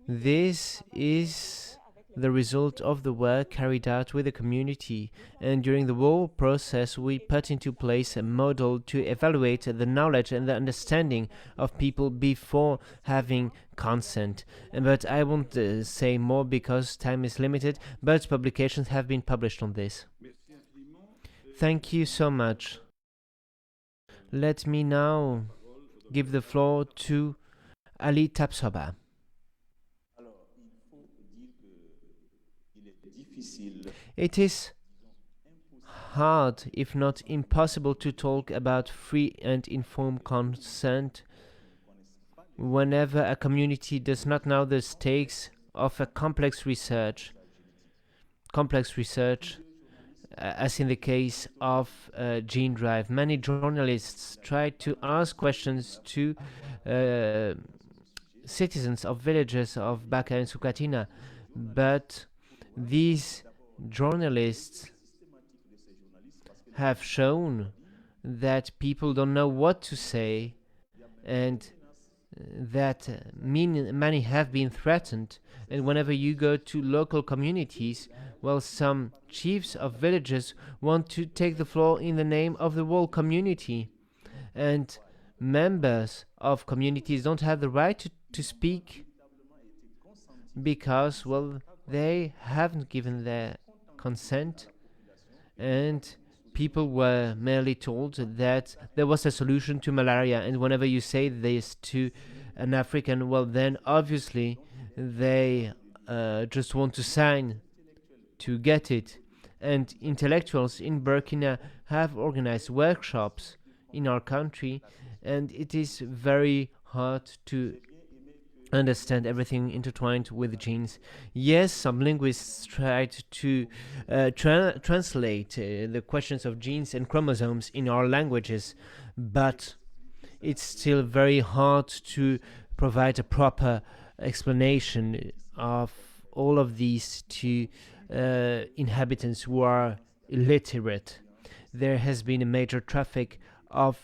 This is the result of the work carried out with the community, and during the whole process we put into place a model to evaluate the knowledge and the understanding of people before having consent. But I won't say more because time is limited, but publications have been published on this. Thank you so much. Let me now give the floor to Ali Tapsoba. It is hard, if not impossible, to talk about free and informed consent whenever a community does not know the stakes of a complex research, as in the case of gene drive. Many journalists try to ask questions to citizens of villages of Baca and Sucatina, but these journalists have shown that people don't know what to say, and that many have been threatened. And whenever you go to local communities, well, some chiefs of villages want to take the floor in the name of the whole community, and members of communities don't have the right to speak because, well, they haven't given their consent, and people were merely told that there was a solution to malaria. And whenever you say this to an African, well, then obviously they just want to sign to get it. And intellectuals in Burkina have organized workshops in our country, and it is very hard to understand everything intertwined with genes. Yes, some linguists tried to translate the questions of genes and chromosomes in our languages, but it's still very hard to provide a proper explanation of all of these to inhabitants who are illiterate. There has been a major traffic of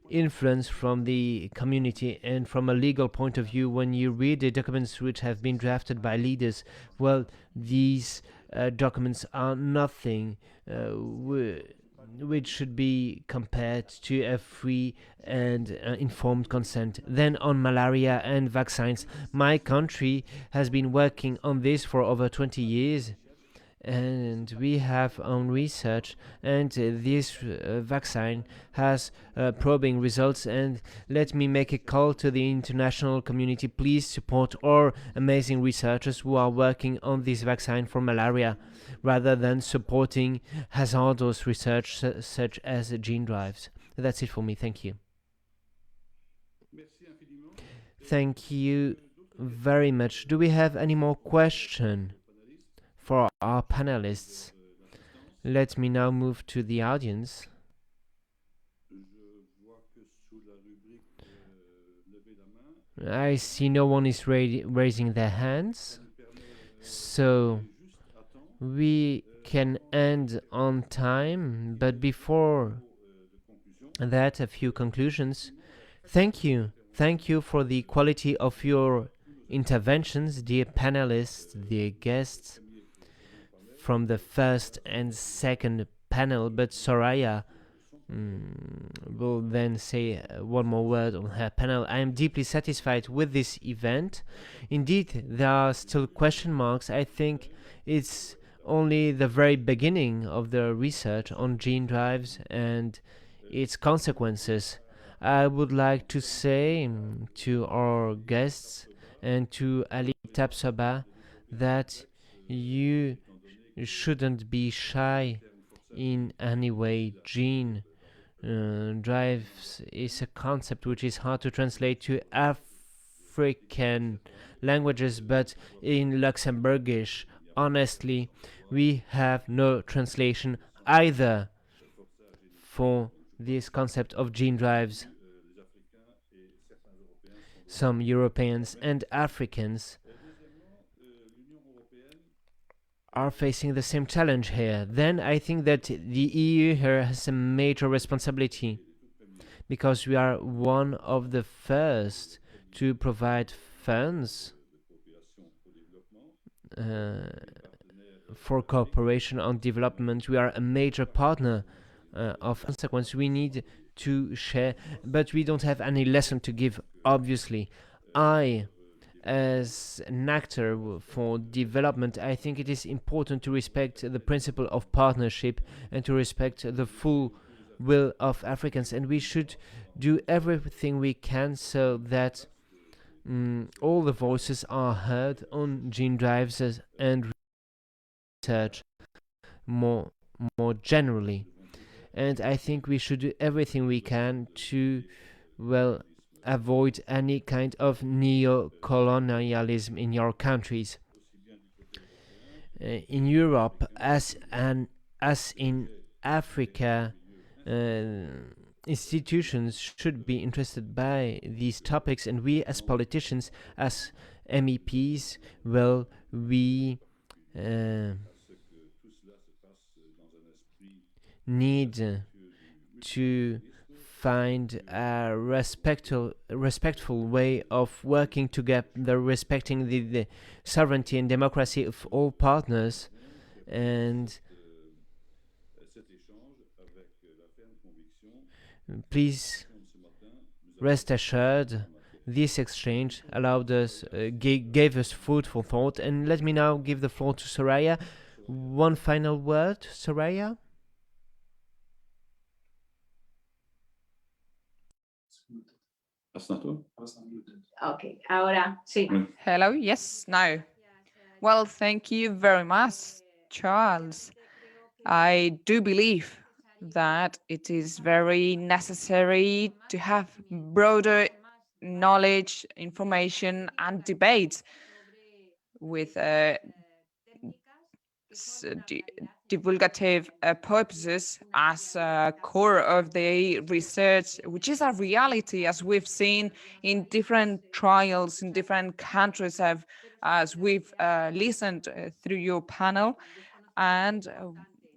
influence from the community, and from a legal point of view, when you read the documents which have been drafted by leaders, well, these documents are nothing which should be compared to a free and informed consent. Then on malaria and vaccines, my country has been working on this for over 20 years, and we have own research, and this vaccine has probing results. And let me make a call to the international community: please support our amazing researchers who are working on this vaccine for malaria, rather than supporting hazardous research such as gene drives. That's it for me. Thank you. Thank you very much. Do we have any more questions for our panelists? Let me now move to the audience. I see no one is raising their hands, so we can end on time. But before that, a few conclusions. Thank you for the quality of your interventions, dear panelists, dear guests from the first and second panel. But Soraya will then say one more word on her panel. I am deeply satisfied with this event. Indeed, there are still question marks. I think it's only the very beginning of the research on gene drives and its consequences. I would like to say to our guests and to Ali Tabsaba that you shouldn't be shy in any way. Gene drives is a concept which is hard to translate to African languages, but in Luxembourgish, honestly, we have no translation either for this concept of gene drives. Some Europeans and Africans are facing the same challenge here. Then I think that the EU here has a major responsibility, because we are one of the first to provide funds for cooperation on development. We are a major partner of consequence. We need to share, but we don't have any lesson to give, obviously. As an actor for development, I think it is important to respect the principle of partnership and to respect the full will of Africans, and we should do everything we can so that all the voices are heard on gene drives and research more generally. And I think we should do everything we can to, avoid any kind of neo-colonialism in your countries. In Europe, as in Africa, institutions should be interested by these topics, and we as politicians, as MEPs, we need to find a respectful way of working together, respecting the sovereignty and democracy of all partners. And please rest assured, this exchange gave us food for thought. And let me now give the floor to Soraya. One final word, Soraya? Okay, ahora sí. Hello, yes, now. Well, thank you very much, Charles. I do believe that it is very necessary to have broader knowledge, information, and debates with divulgative purposes as a core of the research, which is a reality, as we've seen in different trials in different countries, as we've listened through your panel. And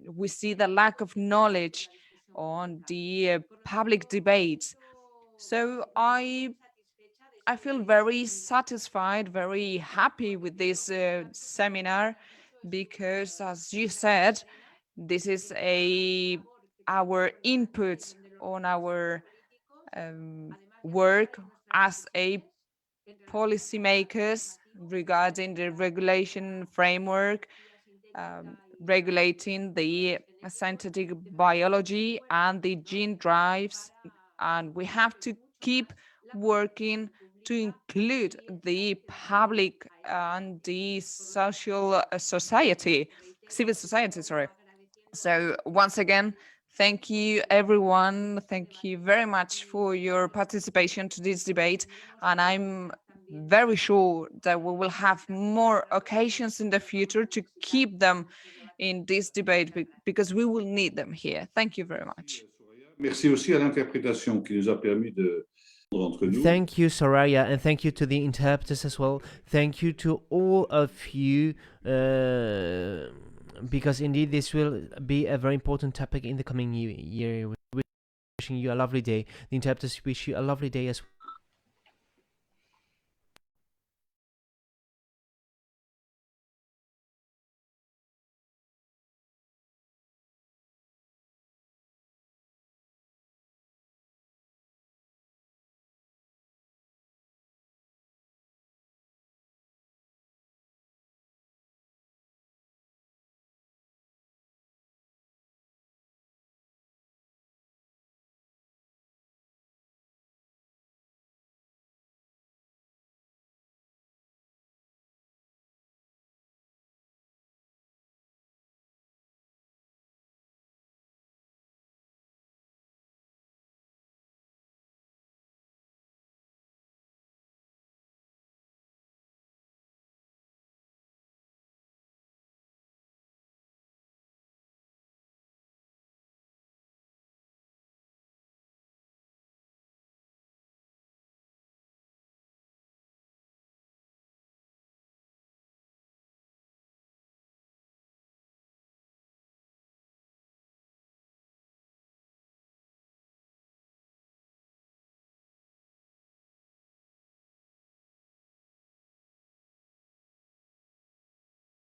we see the lack of knowledge on the public debates. So I feel very satisfied, very happy with this seminar, because, as you said, this is a our input on our work as a policymakers regarding the regulation framework, regulating the synthetic biology and the gene drives, and we have to keep working to include the public and the social society, civil society, sorry. So once again, thank you everyone. Thank you very much for your participation to this debate. And I'm very sure that we will have more occasions in the future to keep them in this debate because we will need them here. Thank you very much. Merci aussi à l'interprétation qui nous a permis de entre nous. Thank you, Soraya, and thank you to the interpreters as well. Thank you to all of you, because indeed this will be a very important topic in the coming year. Wishing you a lovely day. The interpreters wish you a lovely day as well.